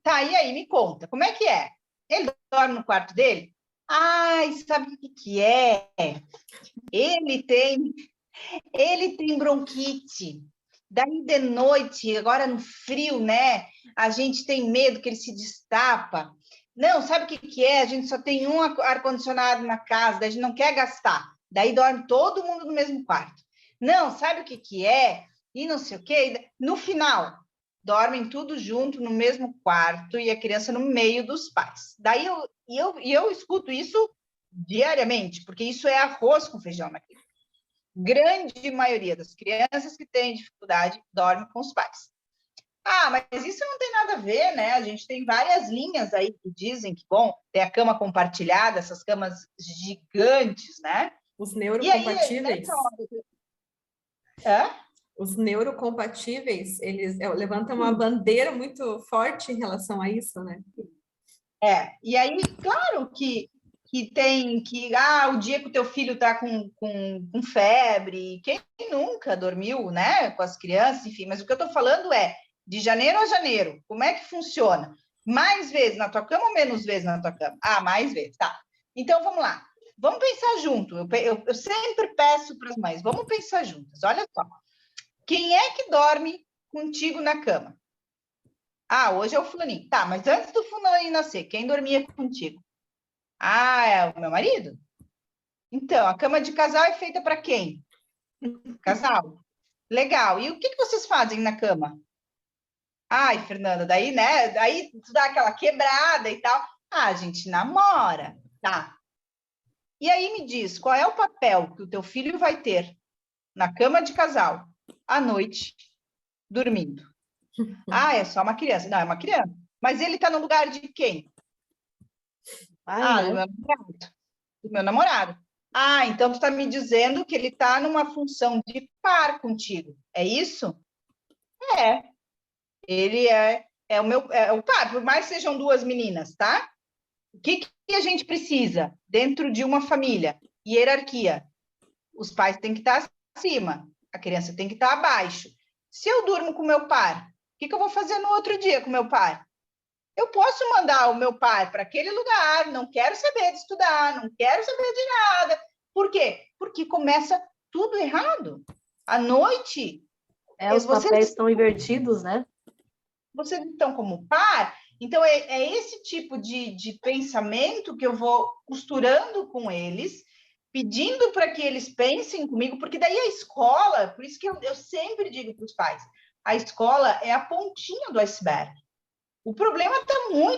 S3: Tá, e aí, me conta, como é que é? Ele dorme no quarto dele? Ai, sabe o que é? Ele tem bronquite. Daí de noite, agora no frio, né? A gente tem medo que ele se destapa. Não, sabe o que é? A gente só tem um ar-condicionado na casa, daí a gente não quer gastar. Daí dorme todo mundo no mesmo quarto. Não, sabe o que é? E não sei o quê. No final, dormem tudo junto no mesmo quarto e a criança no meio dos pais. Daí eu escuto isso diariamente, porque isso é arroz com feijão na criança. Grande maioria das crianças que têm dificuldade dorme com os pais. Ah, mas isso não tem nada a ver, né? A gente tem várias linhas aí que dizem que, bom, tem a cama compartilhada, essas camas gigantes, né?
S2: Os neurocompatíveis. Os neurocompatíveis, eles levantam uma bandeira muito forte em relação a isso, né?
S3: E aí, claro que tem que... o dia que o teu filho está com febre, quem nunca dormiu, né, com as crianças, enfim, mas o que eu estou falando é de janeiro a janeiro, como é que funciona? Mais vezes na tua cama ou menos vezes na tua cama? Mais vezes, tá. Então, vamos lá. Vamos pensar junto. Eu sempre peço para as mães, vamos pensar juntas. Olha só. Quem é que dorme contigo na cama? Hoje é o fulaninho. Tá, mas antes do fulaninho nascer, quem dormia contigo? É o meu marido? Então, a cama de casal é feita para quem? Casal. Legal. E o que vocês fazem na cama? Ai, Fernanda, daí, né? Daí tu dá aquela quebrada e tal. A gente namora, tá? E aí me diz, qual é o papel que o teu filho vai ter na cama de casal à noite, dormindo? É só uma criança. Não, é uma criança. Mas ele está no lugar de quem? Do meu namorado. Então tu está me dizendo que ele está numa função de par contigo. É isso? Ele é o par, por mais que sejam duas meninas, tá? O que a gente precisa dentro de uma família? Hierarquia. Os pais têm que estar acima, a criança tem que estar abaixo. Se eu durmo com meu par, o que eu vou fazer no outro dia com meu par? Eu posso mandar o meu pai para aquele lugar, não quero saber de estudar, não quero saber de nada. Por quê? Porque começa tudo errado. À noite...
S1: os papéis estão invertidos, né?
S3: Vocês estão como par, então é esse tipo de pensamento que eu vou costurando com eles, pedindo para que eles pensem comigo, porque daí a escola, por isso que eu sempre digo para os pais, a escola é a pontinha do iceberg. O problema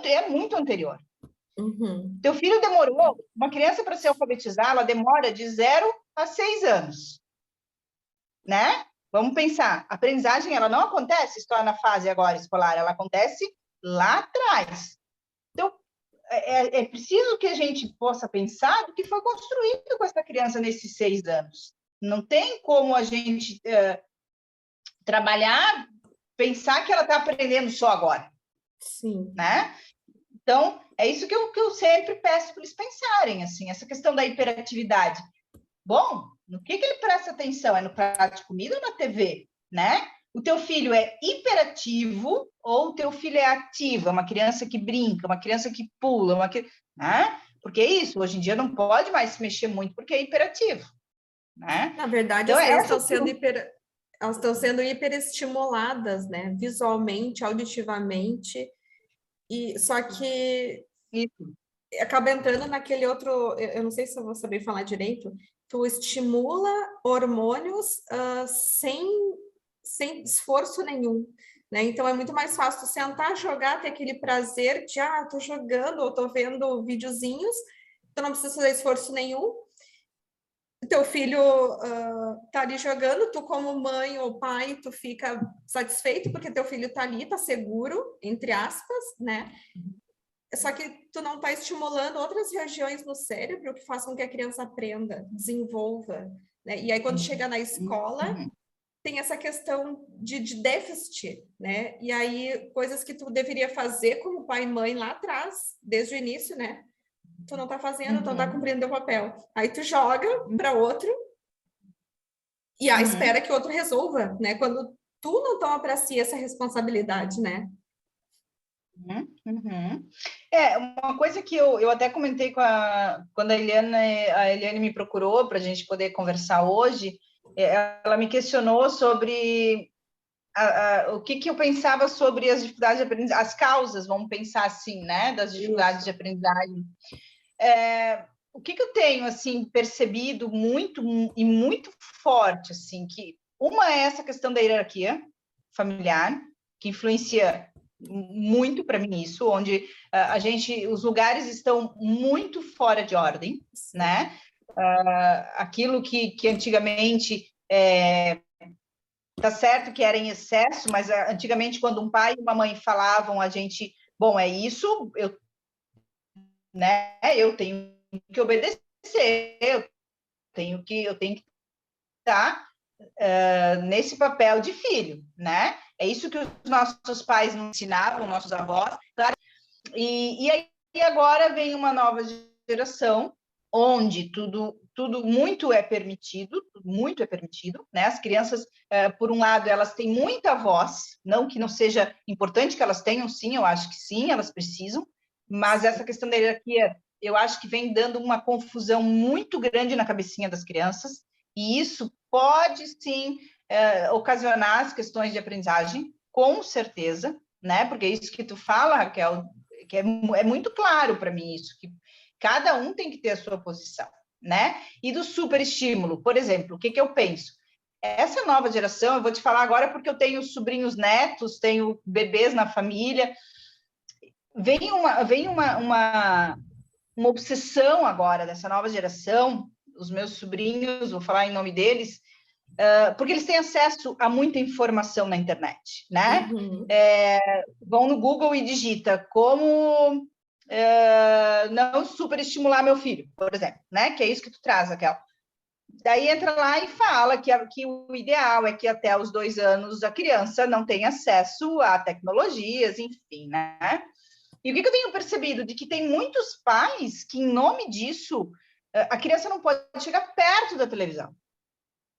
S3: é muito anterior.
S2: Uhum.
S3: Teu filho demorou, uma criança para ser alfabetizada, ela demora de 0 a 6 anos, né? Vamos pensar, a aprendizagem ela não acontece só na fase agora escolar, ela acontece lá atrás. Então, é preciso que a gente possa pensar do que foi construído com essa criança nesses 6 anos. Não tem como a gente trabalhar, pensar que ela está aprendendo só agora.
S2: Sim.
S3: Né? Então, é isso que eu sempre peço para eles pensarem, assim, essa questão da hiperatividade. Bom, no que ele presta atenção? É no prato de comida ou na TV, né? O teu filho é hiperativo ou o teu filho é ativo? É uma criança que brinca, uma criança que pula, né? Porque é isso, hoje em dia não pode mais se mexer muito porque é hiperativo, né?
S2: Na verdade, então, elas estão sendo hiperestimuladas, né? Visualmente, auditivamente, e só que
S3: isso
S2: acaba entrando naquele outro, eu não sei se eu vou saber falar direito, tu estimula hormônios sem esforço nenhum, né? Então é muito mais fácil tu sentar, jogar, ter aquele prazer de, tô jogando, ou tô vendo videozinhos, tu não precisa fazer esforço nenhum. Teu filho tá ali jogando, tu como mãe ou pai, tu fica satisfeito porque teu filho tá ali, tá seguro, entre aspas, né? Só que tu não tá estimulando outras regiões no cérebro que façam com que a criança aprenda, desenvolva, né? E aí quando chega na escola, tem essa questão de déficit, né? E aí coisas que tu deveria fazer como pai e mãe lá atrás, desde o início, né? Tu não tá fazendo, tu não tá cumprindo teu papel. Aí tu joga para outro e espera que o outro resolva, né? Quando tu não toma para si essa responsabilidade, né?
S3: Uhum. Uma coisa que eu até comentei quando a Eliane me procurou para a gente poder conversar hoje, ela me questionou sobre o que eu pensava sobre as dificuldades de aprendizagem, as causas, vamos pensar assim, né, das dificuldades de aprendizagem. O que eu tenho, assim, percebido muito e muito forte, assim, que uma é essa questão da hierarquia familiar, que influencia muito para mim isso, onde os lugares estão muito fora de ordem, né? Aquilo que antigamente tá certo que era em excesso, mas antigamente quando um pai e uma mãe falavam, a gente, bom, é isso, eu tenho que obedecer, eu tenho que estar nesse papel de filho, né? É isso que os nossos pais nos ensinavam, nossos avós. Claro. E aí agora vem uma nova geração onde tudo muito é permitido, né? As crianças, por um lado, elas têm muita voz, não que não seja importante que elas tenham, sim, eu acho que sim, elas precisam, mas essa questão da hierarquia, eu acho que vem dando uma confusão muito grande na cabecinha das crianças, e isso pode, sim, ocasionar as questões de aprendizagem, com certeza, né? Porque isso que tu fala, Raquel, que é muito claro para mim isso, que cada um tem que ter a sua posição, né? E do superestímulo, por exemplo, o que eu penso? Essa nova geração, eu vou te falar agora porque eu tenho sobrinhos netos, tenho bebês na família, vem uma obsessão agora dessa nova geração, os meus sobrinhos, vou falar em nome deles, porque eles têm acesso a muita informação na internet, né?
S2: Uhum.
S3: Vão no Google e digita como não superestimular meu filho, por exemplo, né? Que é isso que tu traz, Raquel. Daí entra lá e fala que o ideal é que até os 2 anos a criança não tenha acesso a tecnologias, enfim, né? E o que eu tenho percebido? De que tem muitos pais que, em nome disso, a criança não pode chegar perto da televisão,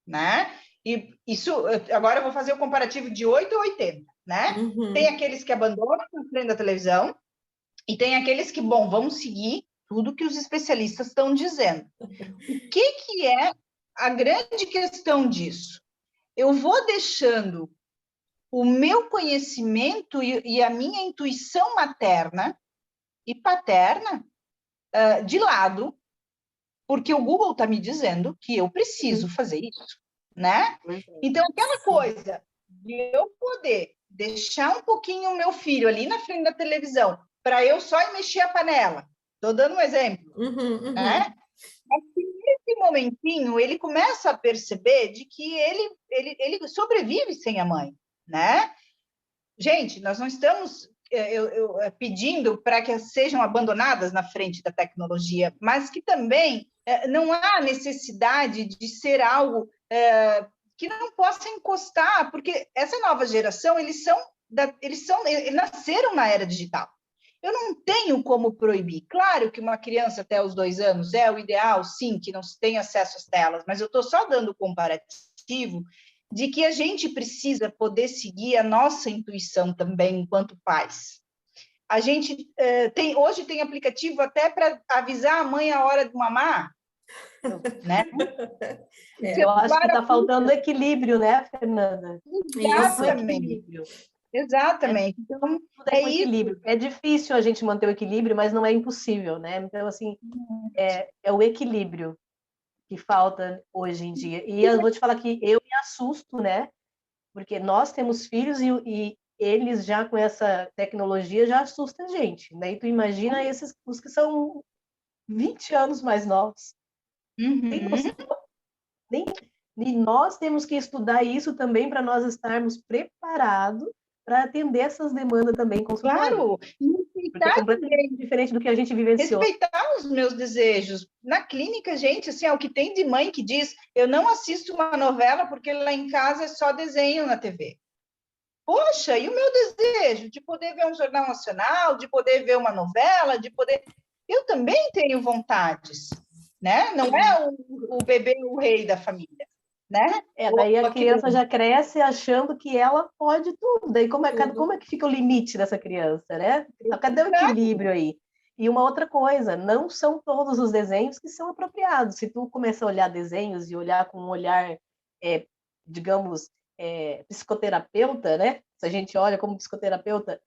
S3: né? E isso, agora eu vou fazer o comparativo de 8 a 80, né?
S2: Uhum.
S3: Tem aqueles que abandonam na frente da televisão e tem aqueles que, bom, vamos seguir tudo que os especialistas estão dizendo. O que é a grande questão disso? Eu vou deixando o meu conhecimento e a minha intuição materna e paterna de lado, porque o Google está me dizendo que eu preciso fazer isso, né? Então, aquela coisa de eu poder deixar um pouquinho o meu filho ali na frente da televisão para eu só ir mexer a panela, estou dando um exemplo, né? Mas nesse momentinho ele começa a perceber de que ele sobrevive sem a mãe, né? Gente, nós não estamos pedindo para que sejam abandonadas na frente da tecnologia, mas que também não há necessidade de ser algo que não possa encostar, porque essa nova geração, eles nasceram na era digital. Eu não tenho como proibir. Claro que uma criança até os 2 anos é o ideal, sim, que não tenha acesso às telas, mas eu estou só dando o comparativo de que a gente precisa poder seguir a nossa intuição também, enquanto pais. A gente hoje tem aplicativo até para avisar a mãe a hora de mamar, né?
S1: Eu acho que está faltando equilíbrio, né, Fernanda?
S3: Exatamente. Exatamente. Então,
S1: é equilíbrio. É difícil a gente manter o equilíbrio, mas não é impossível, né? Então, assim, é o equilíbrio que falta hoje em dia. E eu vou te falar que eu me assusto, né? Porque nós temos filhos e eles já com essa tecnologia já assustam a gente, né? E tu imagina os que são 20 anos mais novos. E nós temos que estudar isso também para nós estarmos preparados para atender essas demandas também com
S3: claro,
S1: porque é completamente diferente do que a gente vivenciou.
S3: Respeitar os meus desejos. Na clínica, gente, assim, é o que tem de mãe que diz, eu não assisto uma novela porque lá em casa é só desenho na TV. Poxa, e o meu desejo de poder ver um jornal nacional, de poder ver uma novela, de poder... Eu também tenho vontades, né? Não é o bebê o rei da família, né?
S1: Daí
S3: Ou
S1: a criança já cresce achando que ela pode tudo. Daí como é que fica o limite dessa criança, né? Cadê o equilíbrio aí? E uma outra coisa, não são todos os desenhos que são apropriados. Se tu começa a olhar desenhos e olhar com um olhar, digamos, psicoterapeuta, né? Se a gente olha como psicoterapeuta,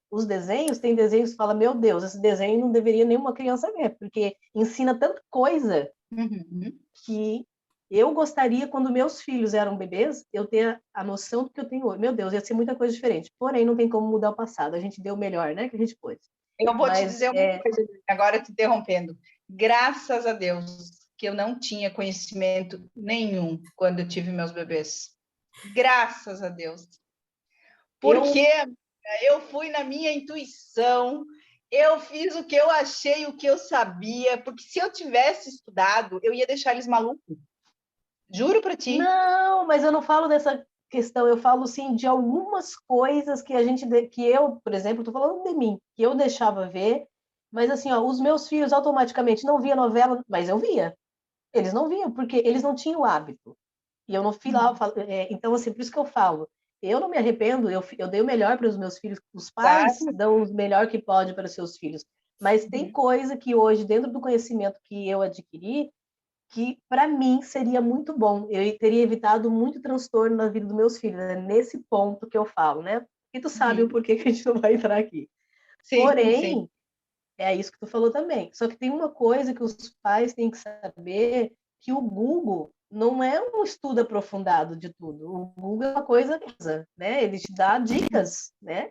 S1: tem desenhos que fala, meu Deus, esse desenho não deveria nenhuma criança ver, porque ensina tanta coisa que eu gostaria, quando meus filhos eram bebês, eu ter a noção do que eu tenho hoje. Meu Deus, ia ser muita coisa diferente. Porém, não tem como mudar o passado. A gente deu o melhor, né? Que a gente pôde.
S3: Eu vou te dizer uma coisa, agora te interrompendo. Graças a Deus que eu não tinha conhecimento nenhum quando eu tive meus bebês. Graças a Deus. Porque eu fui na minha intuição, eu fiz o que eu achei, o que eu sabia, porque se eu tivesse estudado, eu ia deixar eles malucos. Juro para ti.
S1: Não, mas eu não falo dessa questão, eu falo sim de algumas coisas que eu, por exemplo, estou falando de mim, que eu deixava ver, mas assim, ó, os meus filhos automaticamente não via novela, mas eu via. Eles não viam, porque eles não tinham o hábito. E eu não fui lá, então assim, por isso que eu falo, eu não me arrependo, eu dei o melhor para os meus filhos, os pais dão o melhor que pode para os seus filhos, mas tem coisa que hoje, dentro do conhecimento que eu adquiri, que para mim seria muito bom. Eu teria evitado muito transtorno na vida dos meus filhos, né? Nesse ponto que eu falo, né? E tu sabe o porquê que a gente não vai entrar aqui.
S3: Sim,
S1: porém, é isso que tu falou também. Só que tem uma coisa que os pais têm que saber, que o Google não é um estudo aprofundado de tudo. O Google é uma coisa, né? Ele te dá dicas, né?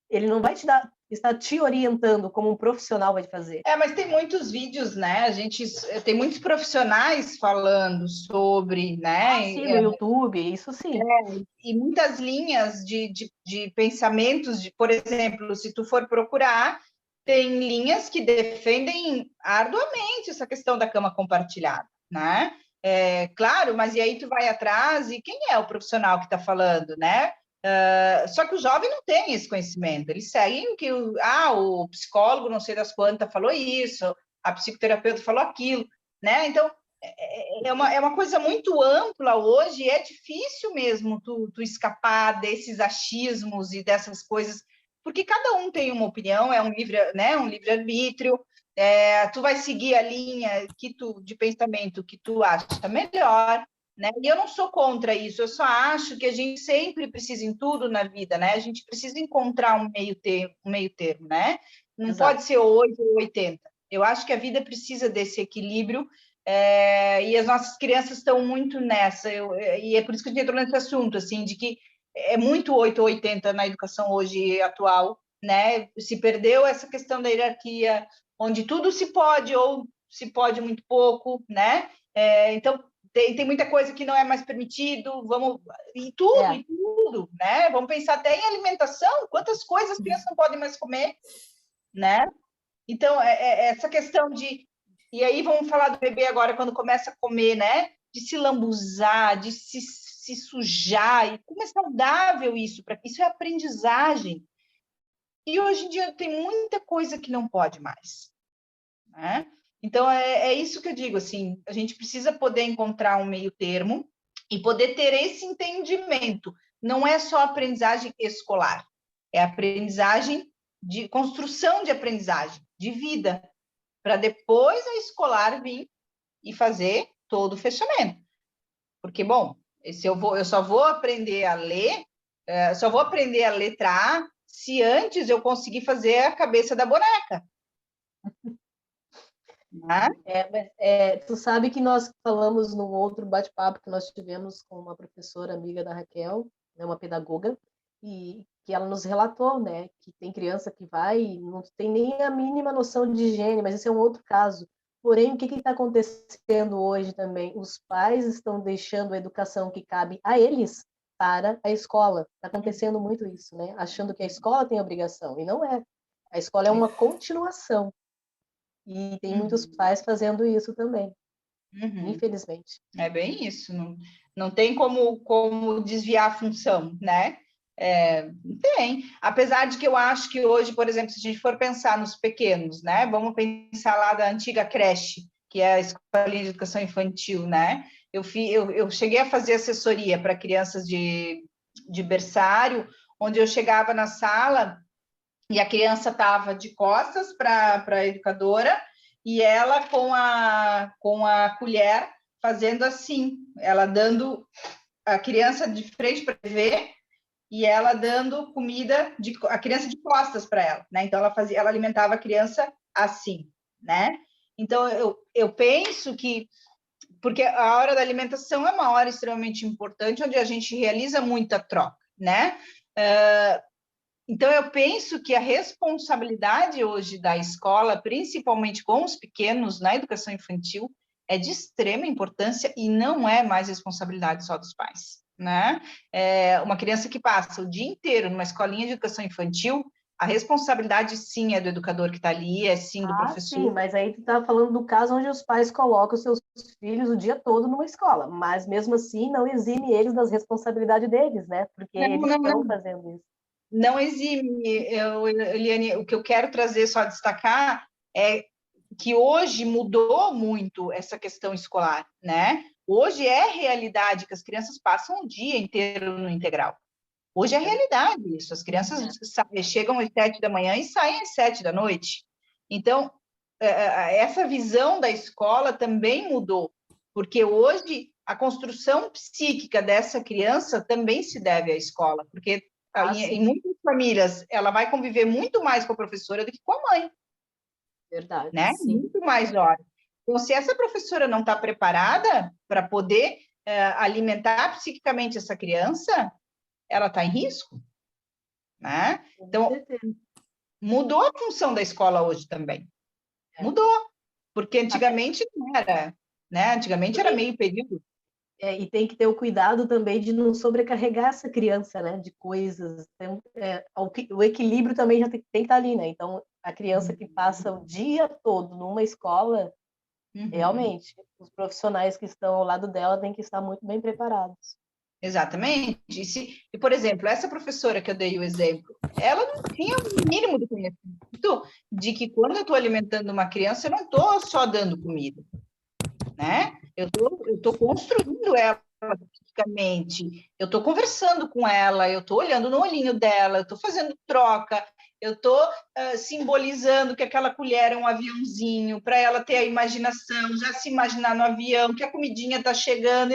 S1: Ele não vai estar te orientando como um profissional vai fazer.
S3: Mas tem muitos vídeos, né? Tem muitos profissionais falando sobre, né?
S1: Sim, no YouTube, isso sim.
S3: E muitas linhas de pensamentos, por exemplo, se tu for procurar, tem linhas que defendem arduamente essa questão da cama compartilhada, né? Claro, mas e aí tu vai atrás e quem é o profissional que está falando, né? Só que o jovem não tem esse conhecimento, eles seguem que o psicólogo não sei das quantas falou isso, a psicoterapeuta falou aquilo, né? Então, é uma coisa muito ampla hoje, e é difícil mesmo tu escapar desses achismos e dessas coisas, porque cada um tem uma opinião, é um livre-arbítrio, tu vai seguir a linha de pensamento que tu acha melhor, né? E eu não sou contra isso, eu só acho que a gente sempre precisa em tudo na vida, né? A gente precisa encontrar um meio termo, né? Não
S1: Exato.
S3: Pode ser 8 ou 80. Eu acho que a vida precisa desse equilíbrio, e as nossas crianças estão muito nessa, e é por isso que a gente entrou nesse assunto, assim, de que é muito 8 ou 80 na educação hoje atual, né? Se perdeu essa questão da hierarquia, onde tudo se pode ou se pode muito pouco, né? Então, tem muita coisa que não é mais permitido, e tudo, né? Vamos pensar até em alimentação, quantas coisas as crianças não podem mais comer, né? Então, essa questão e aí vamos falar do bebê agora, quando começa a comer, né? De se lambuzar, de se sujar, e como é saudável isso, isso é aprendizagem. E hoje em dia tem muita coisa que não pode mais, né? Então, é isso que eu digo, assim, a gente precisa poder encontrar um meio termo e poder ter esse entendimento. Não é só aprendizagem escolar, é aprendizagem de construção de aprendizagem, de vida, para depois a escolar vir e fazer todo o fechamento. Porque, bom, eu só vou aprender a ler, só vou aprender a letra A se antes eu conseguir fazer a cabeça da boneca.
S1: Tu sabe que nós falamos num outro bate-papo que nós tivemos com uma professora amiga da Raquel, né, uma pedagoga, e que ela nos relatou, né, que tem criança que vai não tem nem a mínima noção de higiene, mas esse é um outro caso. Porém, o que está acontecendo hoje também? Os pais estão deixando a educação que cabe a eles para a escola. Está acontecendo muito isso, né? Achando que a escola tem obrigação, e não é. A escola é uma continuação. E tem muitos pais fazendo isso também, infelizmente.
S3: É bem isso, não tem como desviar a função, né? Não tem. Apesar de que eu acho que hoje, por exemplo, se a gente for pensar nos pequenos, né? Vamos pensar lá da antiga creche, que é a escolinha de educação infantil, né? Eu cheguei a fazer assessoria para crianças de berçário, onde eu chegava na sala e a criança estava de costas para a educadora e ela com a colher fazendo assim, ela dando a criança de frente para a TV e ela dando comida, a criança de costas para ela, né? Então, ela alimentava a criança assim, né? Então, eu penso que, porque a hora da alimentação é uma hora extremamente importante, onde a gente realiza muita troca, né? Então, eu penso que a responsabilidade hoje da escola, principalmente com os pequenos na educação infantil, é de extrema importância e não é mais responsabilidade só dos pais, né? Uma criança que passa o dia inteiro numa escolinha de educação infantil, a responsabilidade sim é do educador que está ali, é sim do professor.
S1: Sim, mas aí tu tá falando do caso onde os pais colocam os seus filhos o dia todo numa escola, mas mesmo assim não exime eles das responsabilidades deles, né? Porque eles estão fazendo isso.
S3: Não exime, Eliane, o que eu quero trazer, só destacar, é que hoje mudou muito essa questão escolar, né? Hoje é realidade que as crianças passam o dia inteiro no integral. Hoje é realidade isso. As crianças chegam às 7 da manhã e saem às 7 da noite. Então, essa visão da escola também mudou, porque hoje a construção psíquica dessa criança também se deve à escola, porque em muitas famílias ela vai conviver muito mais com a professora do que com a mãe.
S1: Verdade.
S3: Né?
S1: Sim.
S3: Muito mais horas. Então, se essa professora não está preparada para poder alimentar psiquicamente essa criança, ela está em risco. Né? Então, mudou a função da escola hoje também. Mudou. Porque antigamente não era. Né? Antigamente era meio período.
S1: E tem que ter o cuidado também de não sobrecarregar essa criança, né, de coisas. Então, o equilíbrio também já tem que estar ali, né? Então, a criança que passa o dia todo numa escola, realmente, os profissionais que estão ao lado dela têm que estar muito bem preparados.
S3: Exatamente. E, por exemplo, essa professora que eu dei o exemplo, ela não tinha o mínimo do conhecimento de que quando eu estou alimentando uma criança, eu não estou só dando comida, né? Eu estou construindo ela fisicamente, eu estou conversando com ela, eu estou olhando no olhinho dela, eu estou fazendo troca, eu estou simbolizando que aquela colher é um aviãozinho, para ela ter a imaginação, já se imaginar no avião, que a comidinha está chegando,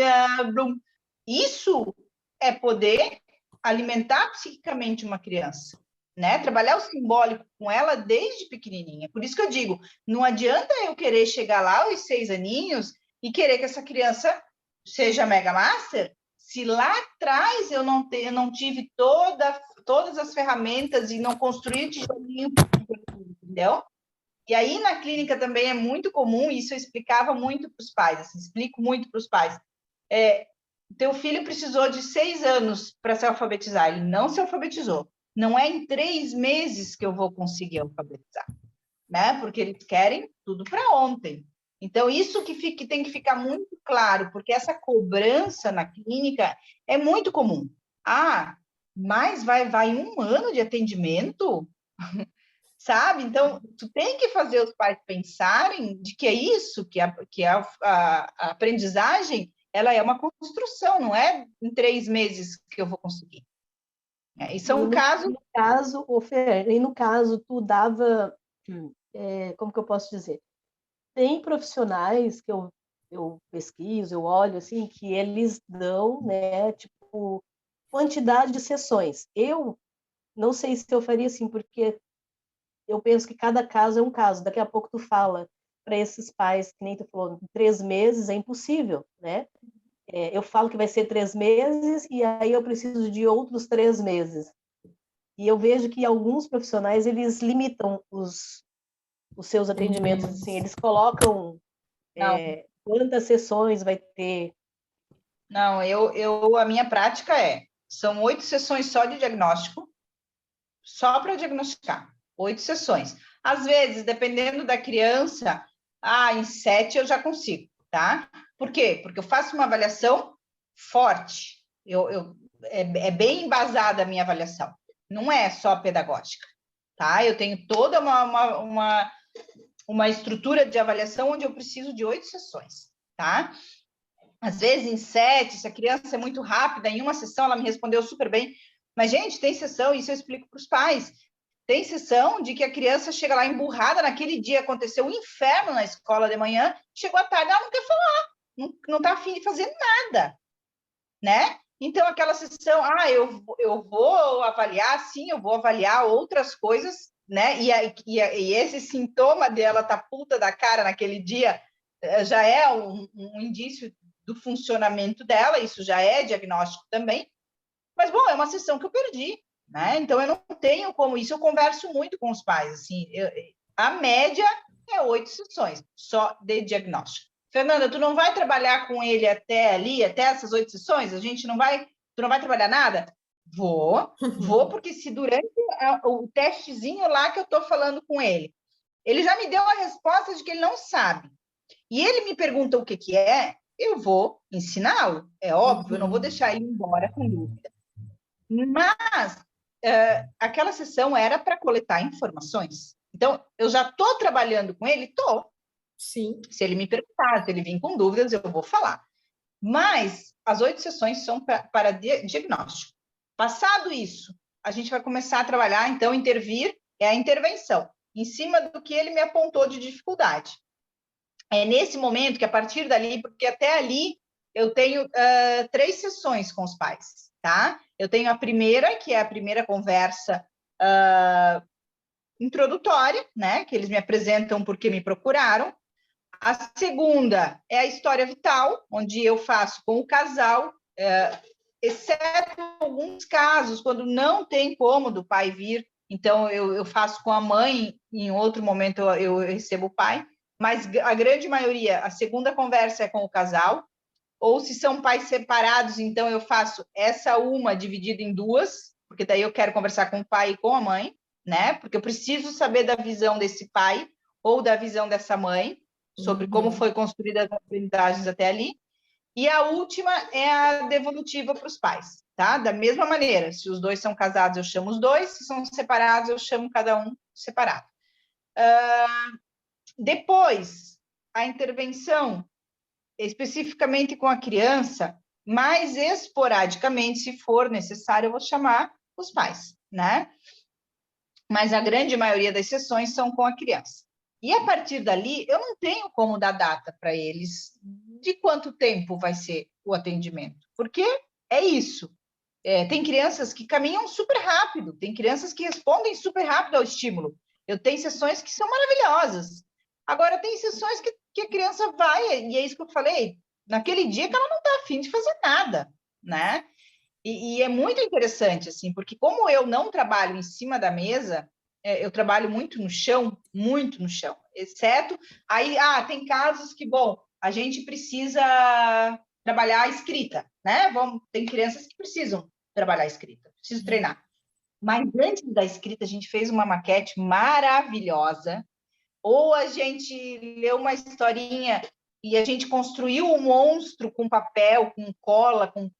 S3: Isso é poder alimentar psiquicamente uma criança, né? Trabalhar o simbólico com ela desde pequenininha. Por isso que eu digo, não adianta eu querer chegar lá aos 6 aninhos e querer que essa criança seja mega master, se lá atrás eu não tive todas as ferramentas e não construí o tijolinho, entendeu? E aí na clínica também é muito comum, isso eu explicava muito para os pais, assim, explico muito para os pais. Teu filho precisou de 6 anos para se alfabetizar, ele não se alfabetizou. Não é em 3 meses que eu vou conseguir alfabetizar, né? Porque eles querem tudo para ontem. Então, isso que tem que ficar muito claro, porque essa cobrança na clínica é muito comum. Mas vai 1 ano de atendimento? Sabe? Então, tu tem que fazer os pais pensarem de que é isso, que a aprendizagem, ela é uma construção, não é em 3 meses que eu vou conseguir. Isso é um caso...
S1: E no caso, tu dava... como que eu posso dizer? Tem profissionais que eu pesquiso, eu olho, assim, que eles dão, né, tipo, quantidade de sessões. Eu não sei se eu faria assim, porque eu penso que cada caso é um caso. Daqui a pouco tu fala para esses pais, que nem tu falou, 3 meses é impossível, né? Eu falo que vai ser 3 meses e aí eu preciso de outros 3 meses. E eu vejo que alguns profissionais, eles limitam os seus atendimentos, assim, eles colocam quantas sessões vai ter.
S3: Não, a minha prática são 8 sessões só de diagnóstico, só para diagnosticar, 8 sessões. Às vezes, dependendo da criança, em 7 eu já consigo, tá? Por quê? Porque eu faço uma avaliação forte, é bem embasada a minha avaliação, não é só pedagógica, tá? Eu tenho toda uma estrutura de avaliação onde eu preciso de 8 sessões, tá? às vezes em 7, se a criança é muito rápida, em uma sessão ela me respondeu super bem. Mas, gente, tem sessão, isso eu explico para os pais, tem sessão de que a criança chega lá emburrada, naquele dia aconteceu um inferno na escola de manhã, chegou à tarde, ela não quer falar, não está afim de fazer nada, né? Então, aquela sessão, eu vou avaliar, sim, eu vou avaliar outras coisas, né? E esse sintoma dela tá puta da cara naquele dia já é um indício do funcionamento dela, isso já é diagnóstico também. Mas, bom, é uma sessão que eu perdi, né? Então, eu não tenho como isso. Eu converso muito com os pais, assim, a média é 8 sessões só de diagnóstico. Fernanda, tu não vai trabalhar com ele até ali, até essas 8 sessões? Tu não vai trabalhar nada? Vou, porque se durante o testezinho lá que eu estou falando com ele, ele já me deu a resposta de que ele não sabe. E ele me pergunta o que é, eu vou ensiná-lo. É óbvio, eu não vou deixar ele embora com dúvida. Mas aquela sessão era para coletar informações. Então, eu já estou trabalhando com ele? Estou.
S2: Sim.
S3: Se ele me perguntar, se ele vir com dúvidas, eu vou falar. Mas as 8 sessões são para diagnóstico. Passado isso, a gente vai começar a trabalhar, então, intervir é a intervenção, em cima do que ele me apontou de dificuldade. É nesse momento que, a partir dali, porque até ali eu tenho 3 sessões com os pais, tá? Eu tenho a primeira, que é a primeira conversa introdutória, né? Que eles me apresentam porque me procuraram. A segunda é a história vital, onde eu faço com o casal, exceto alguns casos, quando não tem como do pai vir, então eu faço com a mãe, em outro momento eu recebo o pai, mas a grande maioria, a segunda conversa é com o casal, ou se são pais separados, então eu faço essa uma dividida em 2, porque daí eu quero conversar com o pai e com a mãe, né? Porque eu preciso saber da visão desse pai ou da visão dessa mãe, sobre como foi construída as aprendizagens até ali. E a última é a devolutiva para os pais, tá? Da mesma maneira, se os 2 são casados, eu chamo os 2, se são separados, eu chamo cada um separado. Depois, a intervenção, especificamente com a criança, mais esporadicamente, se for necessário, eu vou chamar os pais, né? Mas a grande maioria das sessões são com a criança. E a partir dali, eu não tenho como dar data para eles de quanto tempo vai ser o atendimento, porque é isso. Tem crianças que caminham super rápido, tem crianças que respondem super rápido ao estímulo. Eu tenho sessões que são maravilhosas. Agora, tem sessões que a criança vai, e é isso que eu falei, naquele dia que ela não está afim de fazer nada, né? E é muito interessante, assim, porque como eu não trabalho em cima da mesa, eu trabalho muito no chão, exceto... Aí, tem casos que, bom, a gente precisa trabalhar a escrita, né? Tem crianças que precisam trabalhar a escrita, preciso treinar. Mas antes da escrita, a gente fez uma maquete maravilhosa, ou a gente leu uma historinha e a gente construiu um monstro com papel, com cola, com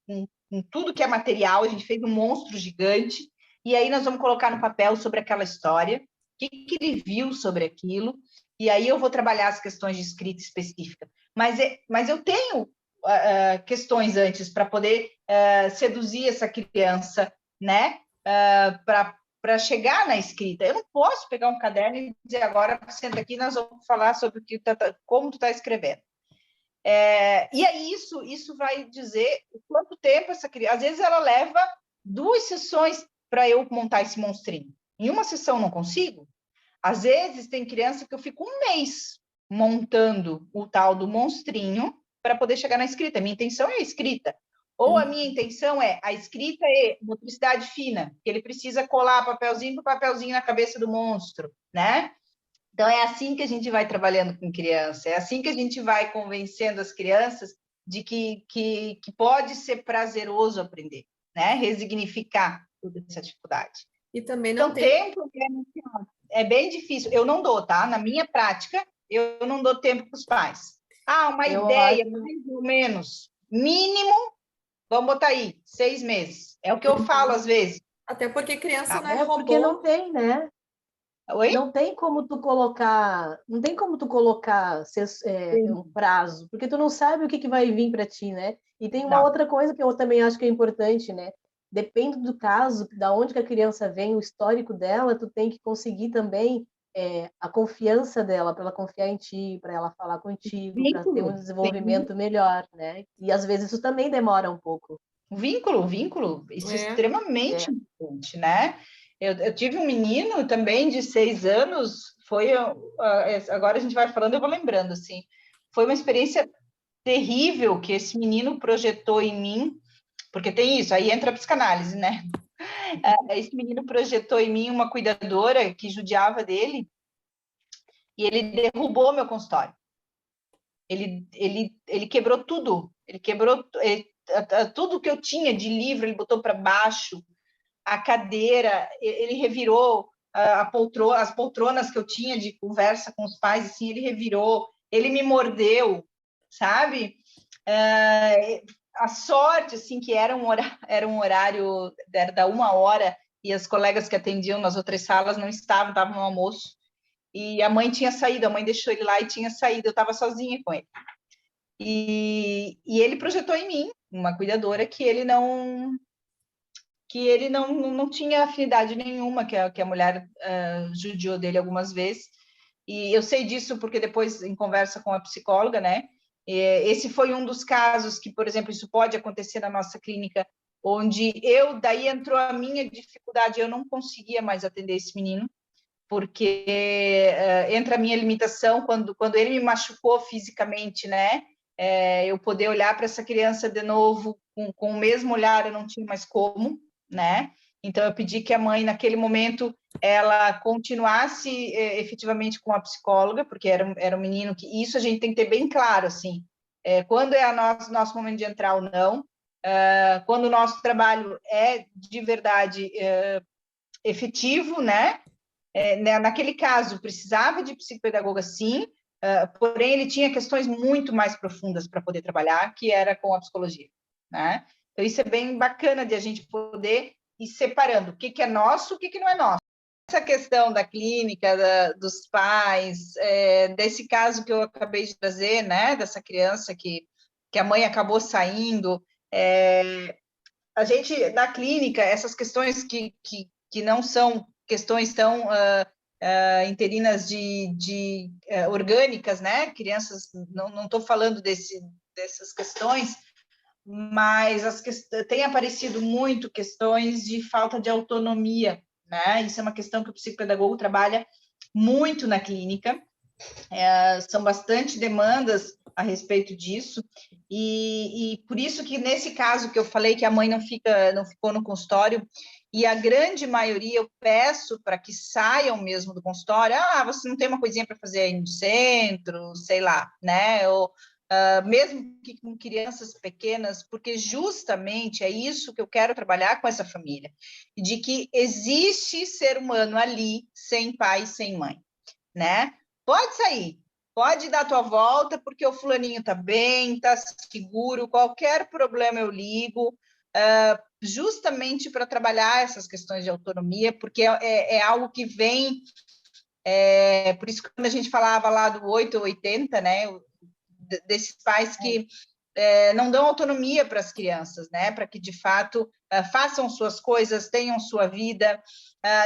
S3: tudo que é material, a gente fez um monstro gigante, e aí nós vamos colocar no papel sobre aquela história, o que ele viu sobre aquilo, e aí eu vou trabalhar as questões de escrita específica. Mas eu tenho questões antes para poder seduzir essa criança, né? Para chegar na escrita. Eu não posso pegar um caderno e dizer agora, senta aqui, nós vamos falar sobre como tu está escrevendo. E aí isso vai dizer o quanto tempo essa criança... Às vezes ela leva 2 sessões para eu montar esse monstrinho. Em uma sessão não consigo. Às vezes tem criança que eu fico 1 mês montando o tal do monstrinho para poder chegar na escrita. Minha intenção é a escrita. Ou a minha intenção é a escrita e motricidade fina, que ele precisa colar papelzinho por papelzinho na cabeça do monstro, né? Então, é assim que a gente vai trabalhando com criança, é assim que a gente vai convencendo as crianças de que pode ser prazeroso aprender, né? Resignificar toda essa dificuldade.
S2: E também não
S3: então, tempo é bem difícil. Eu não dou, tá? Na minha prática, eu não dou tempo para os pais. Uma ideia, mais ou menos, mínimo, vamos botar aí, 6 meses. É o que eu falo às vezes.
S2: Até porque criança não é robô.
S1: Porque não tem, né?
S3: Oi?
S1: Não tem como tu colocar um prazo, porque tu não sabe o que vai vir para ti, né? E tem uma
S3: Não.
S1: outra coisa que eu também acho que é importante, né? Depende do caso, da onde que a criança vem, o histórico dela, tu tem que conseguir também a confiança dela, para ela confiar em ti, para ela falar contigo, para ter um
S3: Vínculo.
S1: desenvolvimento melhor, né? E às vezes isso também demora um pouco.
S3: Vínculo, isso é extremamente
S1: É.
S3: importante, né? Eu tive um menino também de 6 anos, agora a gente vai falando, eu vou lembrando, assim, foi uma experiência terrível que esse menino projetou em mim, porque tem isso, aí entra a psicanálise, né? Esse menino projetou em mim uma cuidadora que judiava dele, e ele derrubou meu consultório. Ele quebrou tudo, tudo que eu tinha de livro, ele botou para baixo, a cadeira, ele revirou as poltronas que eu tinha de conversa com os pais, assim, ele revirou, ele me mordeu, sabe? A sorte, assim, que era um horário da 1 hora, e as colegas que atendiam nas outras salas não estavam no almoço, e a mãe tinha saído, a mãe deixou ele lá e tinha saído, eu estava sozinha com ele. E ele projetou em mim uma cuidadora que ele não tinha afinidade nenhuma, que a mulher judiou dele algumas vezes. E eu sei disso porque depois, em conversa com a psicóloga, né? Esse foi um dos casos que, por exemplo, isso pode acontecer na nossa clínica, onde daí entrou a minha dificuldade, eu não conseguia mais atender esse menino, porque entra a minha limitação quando ele me machucou fisicamente, né? Eu poder olhar para essa criança de novo com o mesmo olhar, eu não tinha mais como, né? Então eu pedi que a mãe naquele momento ela continuasse efetivamente com a psicóloga, porque era um menino que isso a gente tem que ter bem claro, assim, quando é nosso momento de entrar ou não, quando o nosso trabalho é de verdade efetivo, né? Naquele caso, precisava de psicopedagoga, sim, porém ele tinha questões muito mais profundas para poder trabalhar, que era com a psicologia, né? Então, isso é bem bacana de a gente poder ir separando o que é nosso, o que não é nosso. Essa questão da clínica, dos pais, desse caso que eu acabei de trazer, né, dessa criança que a mãe acabou saindo, a gente, da clínica, essas questões que não são questões tão interinas orgânicas, né? Crianças, não estou falando dessas questões, mas tem aparecido muito questões de falta de autonomia, né? Isso é uma questão que o psicopedagogo trabalha muito na clínica, são bastante demandas a respeito disso, e por isso que nesse caso que eu falei que a mãe não ficou no consultório, e a grande maioria eu peço para que saiam mesmo do consultório, você não tem uma coisinha para fazer aí no centro, sei lá, né, ou mesmo que com crianças pequenas, porque justamente é isso que eu quero trabalhar com essa família, de que existe ser humano ali, sem pai, sem mãe, né? Pode sair, pode dar a tua volta, porque o fulaninho está bem, está seguro, qualquer problema eu ligo, justamente para trabalhar essas questões de autonomia, porque é algo que vem, por isso que quando a gente falava lá do 8 ou 80, né, desses pais que não dão autonomia para as crianças, né, para que de fato façam suas coisas, tenham sua vida.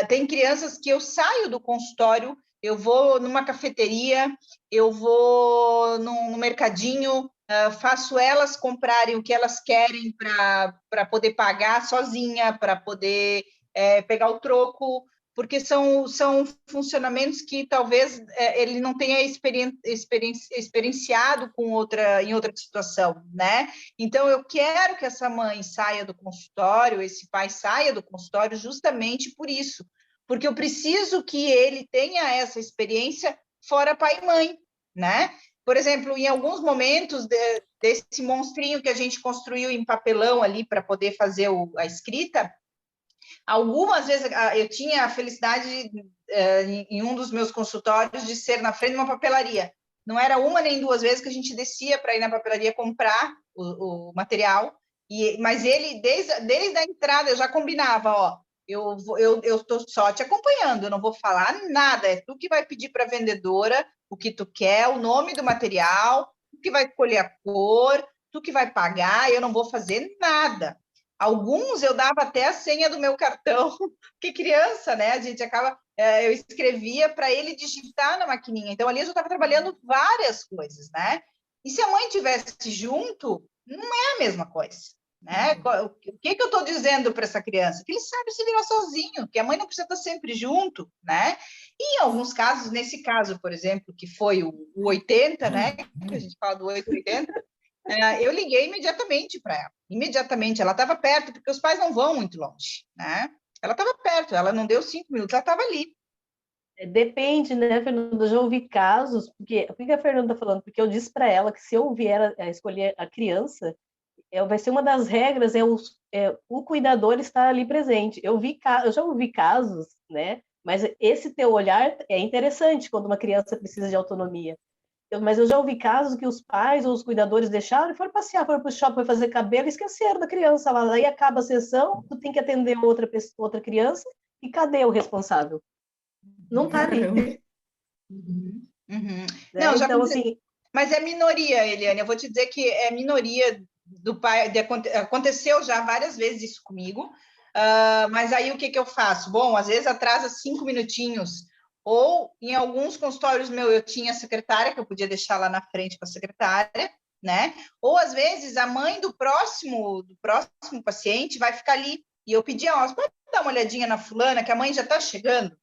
S3: Tem crianças que eu saio do consultório, eu vou numa cafeteria, eu vou no mercadinho, faço elas comprarem o que elas querem para poder pagar sozinha, para poder pegar o troco, porque são funcionamentos que talvez ele não tenha experienciado em outra situação, né? Então, eu quero que essa mãe saia do consultório, esse pai saia do consultório justamente por isso, porque eu preciso que ele tenha essa experiência fora pai e mãe, né? Por exemplo, em alguns momentos desse monstrinho que a gente construiu em papelão ali para poder fazer a escrita, algumas vezes eu tinha a felicidade em um dos meus consultórios de ser na frente de uma papelaria. Não era uma nem duas vezes que a gente descia para ir na papelaria comprar o material, mas ele, desde a entrada, eu já combinava, eu estou só te acompanhando, eu não vou falar nada, é tu que vai pedir para a vendedora o que tu quer, o nome do material, tu que vai escolher a cor, tu que vai pagar, eu não vou fazer nada. Alguns eu dava até a senha do meu cartão, porque criança, né? A gente acaba, eu escrevia para ele digitar na maquininha, então ali eu já estava trabalhando várias coisas, né? E se a mãe tivesse junto, não é a mesma coisa. Né? O que eu estou dizendo para essa criança? Que ele sabe se virar sozinho, que a mãe não precisa estar sempre junto, né? E em alguns casos, nesse caso, por exemplo, que foi o 80, né? Que a gente fala do 880, eu liguei imediatamente para ela. Imediatamente, ela estava perto, porque os pais não vão muito longe, né? Ela estava perto, ela não deu 5 minutos, ela estava ali.
S1: Depende, né, Fernanda? Eu já ouvi casos, porque o que a Fernanda está falando? Porque eu disse para ela que se eu vier a escolher a criança, vai ser uma das regras, o cuidador estar ali presente. Eu já ouvi casos, né? Mas esse teu olhar é interessante quando uma criança precisa de autonomia. Mas eu já ouvi casos que os pais ou os cuidadores deixaram e foram passear, foram para o shopping fazer cabelo e esqueceram da criança lá. Aí acaba a sessão, tu tem que atender outra criança e cadê o responsável? Não está ali.
S3: Uhum. Né?
S1: Não, então, assim...
S3: Mas é minoria, Eliane. Eu vou te dizer que é minoria do pai. Aconteceu já várias vezes isso comigo. Mas aí o que eu faço? Bom, às vezes atrasa 5 minutinhos. Ou em alguns consultórios meus eu tinha secretária, que eu podia deixar lá na frente para a secretária, né? Ou às vezes a mãe do próximo paciente vai ficar ali. E eu pedia, pode dar uma olhadinha na fulana, que a mãe já está chegando.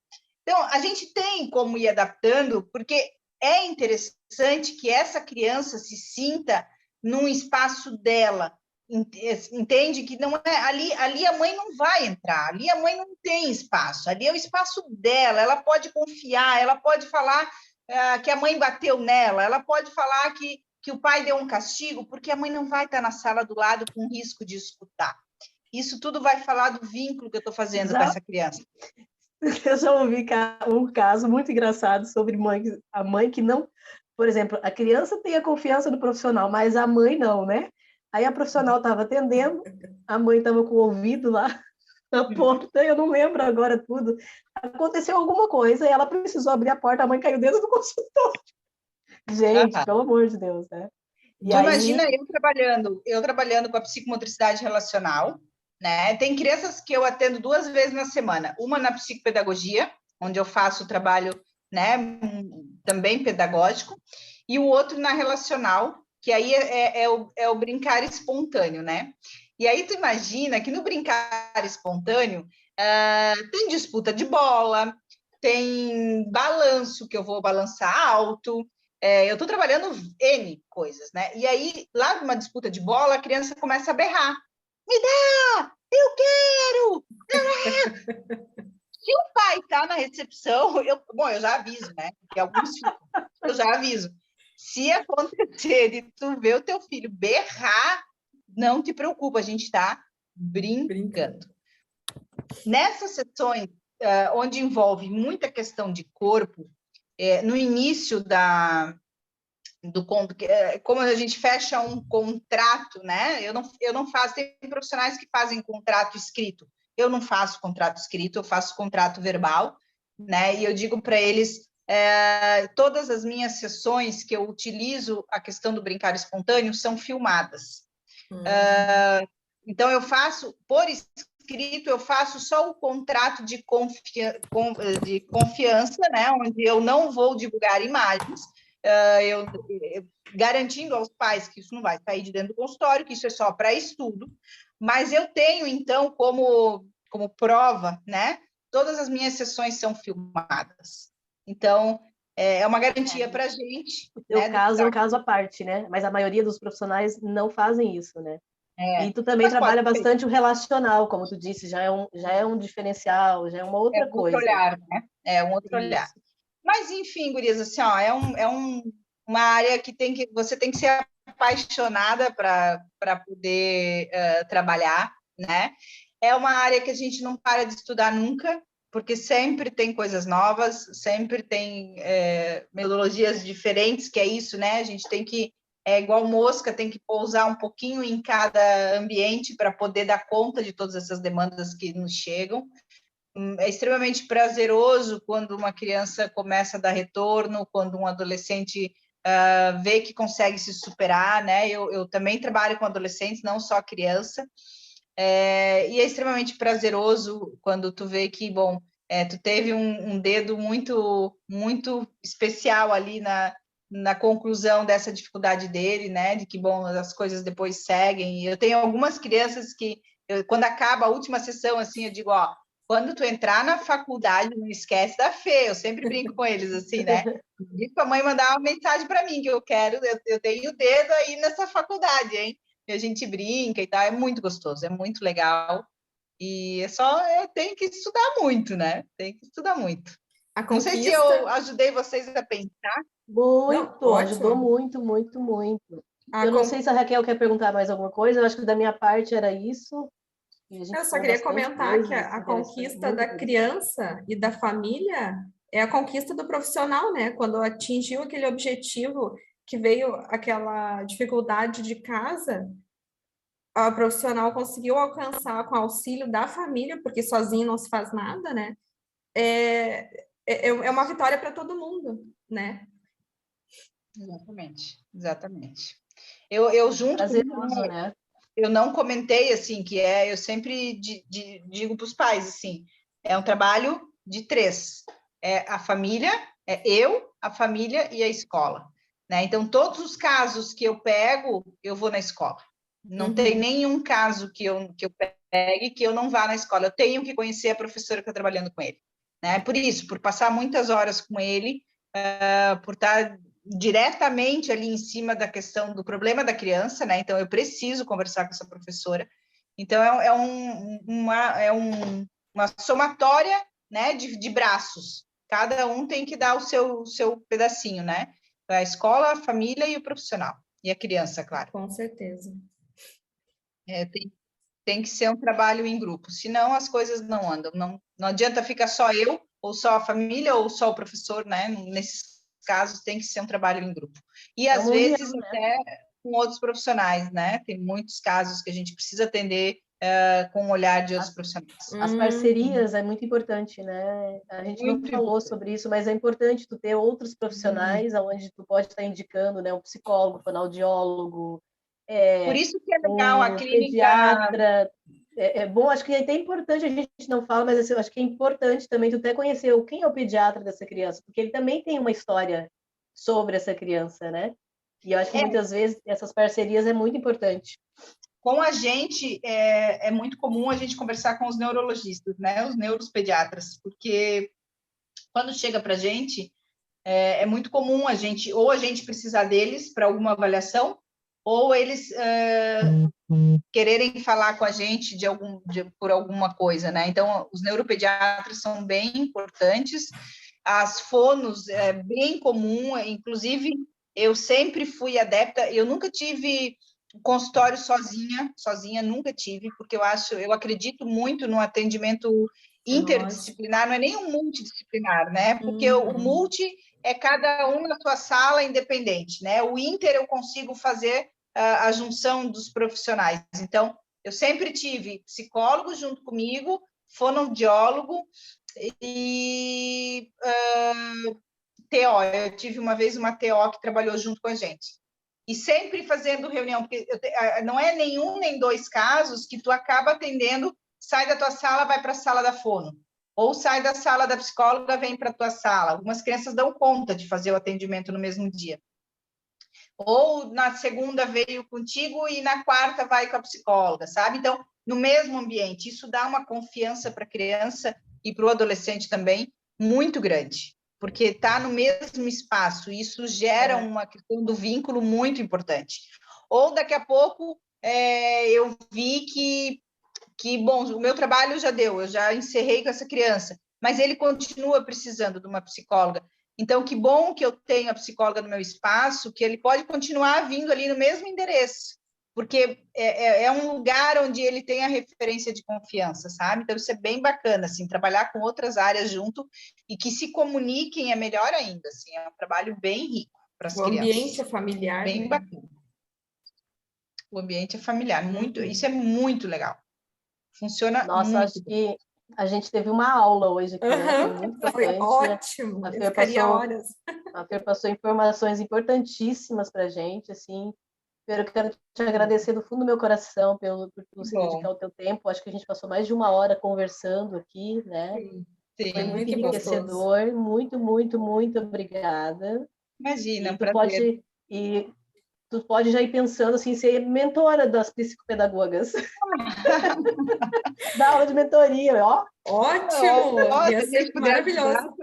S3: Então, a gente tem como ir adaptando, porque é interessante que essa criança se sinta num espaço dela, entende que não é ali a mãe não vai entrar, ali a mãe não tem espaço, ali é o espaço dela, ela pode confiar, ela pode falar que a mãe bateu nela, ela pode falar que o pai deu um castigo, porque a mãe não vai estar na sala do lado com risco de escutar. Isso tudo vai falar do vínculo que eu estou fazendo com essa criança.
S1: Eu já ouvi um caso muito engraçado sobre a mãe que não... Por exemplo, a criança tem a confiança do profissional, mas a mãe não, né? Aí a profissional estava atendendo, a mãe estava com o ouvido lá na porta, eu não lembro agora tudo. Aconteceu alguma coisa e ela precisou abrir a porta, a mãe caiu dentro do consultório. Gente, pelo amor de Deus, né?
S3: E aí... Imagina eu trabalhando com a psicomotricidade relacional, né? Tem crianças que eu atendo 2 vezes na semana, uma na psicopedagogia, onde eu faço o trabalho, né, também pedagógico, e o outro na relacional, que aí é o brincar espontâneo, né? E aí tu imagina que no brincar espontâneo tem disputa de bola, tem balanço, que eu vou balançar alto, eu estou trabalhando N coisas, né? E aí, lá numa disputa de bola, a criança começa a berrar. Me dá! Eu quero! Se o pai está na recepção, eu já aviso, né? Porque alguns ficam, eu já aviso. Se acontecer de tu ver o teu filho berrar, não te preocupa, a gente está brincando. Nessas sessões onde envolve muita questão de corpo, no início como a gente fecha um contrato, né? Eu não faço, tem profissionais que fazem contrato escrito. Eu não faço contrato escrito, eu faço contrato verbal, né? E eu digo para eles, todas as minhas sessões que eu utilizo a questão do brincar espontâneo são filmadas. Então eu faço por escrito, eu faço só o contrato de confiança, né? Onde eu não vou divulgar imagens. Eu garantindo aos pais que isso não vai sair de dentro do consultório, que isso é só para estudo, mas eu tenho, então, como prova, né? Todas as minhas sessões são filmadas. Então, é uma garantia para a gente.
S1: O teu caso é um caso à parte, né? Mas a maioria dos profissionais não fazem isso, né? E tu também trabalha bastante o relacional, como tu disse, já é um diferencial, já é uma outra coisa.
S3: Olhar, né? É um outro olhar. Mas, enfim, gurias, assim, uma área que você tem que ser apaixonada para poder trabalhar, né? É uma área que a gente não para de estudar nunca, porque sempre tem coisas novas, sempre tem metodologias diferentes, que é isso, né? A gente tem que é igual mosca, tem que pousar um pouquinho em cada ambiente para poder dar conta de todas essas demandas que nos chegam. É extremamente prazeroso quando uma criança começa a dar retorno, quando um adolescente vê que consegue se superar, né? Eu também trabalho com adolescentes, não só criança, e é extremamente prazeroso quando tu vê que, bom, tu teve um dedo muito, muito especial ali na conclusão dessa dificuldade dele, né? De que, bom, as coisas depois seguem. E eu tenho algumas crianças que, quando acaba a última sessão, assim, eu digo, ó, quando tu entrar na faculdade, não esquece da Fê. Eu sempre brinco com eles, assim, né? Diz pra mãe mandar uma mensagem para mim, que eu quero, eu tenho o dedo aí nessa faculdade, hein? E a gente brinca e tal, é muito gostoso, é muito legal. E tem que estudar muito, né? Tem que estudar muito.
S2: A
S3: Não sei se eu ajudei vocês a pensar.
S1: Muito,
S2: Não,
S1: ajudou
S2: ótimo.
S1: muito, muito, muito.
S2: A
S1: Eu não
S2: con-
S1: sei se a Raquel quer perguntar mais alguma coisa, eu acho que da minha parte era isso. E a gente
S2: Eu só
S1: falou
S2: queria
S1: bastante
S2: comentar que
S1: coisa,
S2: a
S1: interessante,
S2: conquista
S1: muito
S2: da
S1: interessante.
S2: criança e da família é a conquista do profissional, né? Quando atingiu aquele objetivo que veio aquela dificuldade de casa, a profissional conseguiu alcançar com auxílio da família, porque sozinho não se faz nada, né? É uma vitória para todo mundo, né?
S3: Exatamente, exatamente. Eu junto com
S1: Prazeroso, né?
S3: eu não comentei assim que eu sempre digo para os pais assim, é um trabalho de três, é a família, é eu, a família e a escola, né? Então todos os casos que eu pego, eu vou na escola. Não tem nenhum caso que eu pegue que eu não vá na escola. Eu tenho que conhecer a professora que está trabalhando com ele, né? Por isso, por passar muitas horas com ele, por estar diretamente ali em cima da questão do problema da criança, né? Então eu preciso conversar com essa professora. Então uma somatória, né, de braços. Cada um tem que dar o seu pedacinho, né? A escola, a família e o profissional. E a criança, claro.
S2: Com certeza.
S3: Tem que ser um trabalho em grupo, senão as coisas não andam. Não adianta ficar só eu, ou só a família, ou só o professor, né? Nesses casos tem que ser um trabalho em grupo. E às
S1: uma união,
S3: vezes
S1: né?
S3: até com outros profissionais, né? Tem muitos casos que a gente precisa atender com o olhar de outros profissionais.
S1: As parcerias é muito importante, né? A gente não
S3: Muito
S1: falou sobre isso, mas é importante tu ter outros profissionais onde tu pode estar indicando, né? Um psicólogo, um fonoaudiólogo,
S3: Por isso que é legal a
S1: um
S3: clínica.
S1: pediatra. É bom, acho que é até importante, a gente não fala, mas assim, eu acho que é importante também tu até conhecer quem é o pediatra dessa criança, porque ele também tem uma história sobre essa criança, né? E eu acho que muitas vezes essas parcerias é muito importante.
S3: Com a gente, é muito comum a gente conversar com os neurologistas, né? Os neuropediatras, porque quando chega para a gente, é muito comum a gente precisar deles para alguma avaliação, ou eles quererem falar com a gente por alguma coisa, né? Então, os neuropediatras são bem importantes, as fonos é bem comum, inclusive eu sempre fui adepta, eu nunca tive consultório sozinha nunca tive, porque eu acredito muito no atendimento interdisciplinar, não é nem um multidisciplinar, né? Porque o multi é cada um na sua sala independente, né? O inter eu consigo fazer a junção dos profissionais. Então, eu sempre tive psicólogo junto comigo, fonoaudiólogo e TO. Eu tive uma vez uma TO que trabalhou junto com a gente. E sempre fazendo reunião, porque não é nenhum nem dois casos que tu acaba atendendo, sai da tua sala, vai para a sala da fono. Ou sai da sala da psicóloga, vem para a tua sala. Algumas crianças dão conta de fazer o atendimento no mesmo dia. Ou na segunda veio contigo e na quarta vai com a psicóloga, sabe? Então, no mesmo ambiente, isso dá uma confiança para a criança e para o adolescente também muito grande, porque está no mesmo espaço, e isso gera uma questão do vínculo muito importante. Ou daqui a pouco eu vi que, bom, o meu trabalho já deu, eu já encerrei com essa criança, mas ele continua precisando de uma psicóloga. Então, que bom que eu tenho a psicóloga no meu espaço, que ele pode continuar vindo ali no mesmo endereço, porque é um lugar onde ele tem a referência de confiança, sabe? Então, isso é bem bacana, assim, trabalhar com outras áreas junto e que se comuniquem é melhor ainda, assim, é um trabalho bem rico para as crianças.
S2: O ambiente é familiar,
S3: Bem
S2: né?
S3: bacana. O ambiente é familiar, isso é muito legal. Funciona
S1: Nossa,
S3: muito.
S1: acho que a gente teve uma aula hoje aqui, né? Foi muito
S2: Foi
S1: importante.
S2: ótimo,
S1: A
S2: eu
S1: Fer
S2: ficaria
S1: passou,
S2: horas.
S1: a Fer passou informações importantíssimas para a gente, assim. Fer, eu quero te agradecer do fundo do meu coração por você dedicar o teu tempo. Acho que a gente passou mais de uma hora conversando aqui, né? Foi muito
S2: que
S1: enriquecedor. Muito, muito, muito obrigada.
S3: Imagina,
S1: E
S3: um prazer.
S1: tu pode já ir pensando assim, ser mentora das psicopedagogas. Dá aula de mentoria, ó.
S2: Ótimo! Ia ser maravilhoso.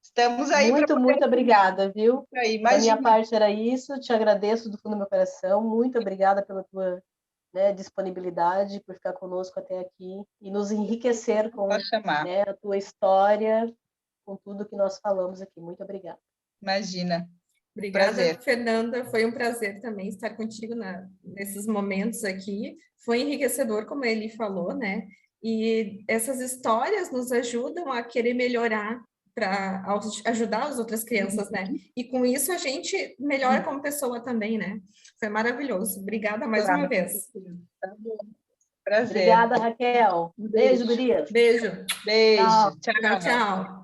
S3: Estamos aí
S1: muito, muito obrigada, viu?
S3: Aí,
S1: da minha parte era isso. Te agradeço do fundo do meu coração. Muito obrigada pela tua disponibilidade, por ficar conosco até aqui e nos enriquecer com a tua história, com tudo que nós falamos aqui. Muito obrigada.
S3: Imagina.
S2: Obrigada,
S3: prazer.
S2: Fernanda. Foi um prazer também estar contigo nesses momentos aqui. Foi enriquecedor, como ele falou, né? E essas histórias nos ajudam a querer melhorar para ajudar as outras crianças, né? E com isso a gente melhora como pessoa também, né? Foi maravilhoso. Obrigada mais uma vez.
S3: Tá bom. Prazer.
S1: Obrigada, Raquel. Beijo, gurias.
S2: Beijo.
S3: Beijo.
S2: Tchau, tchau.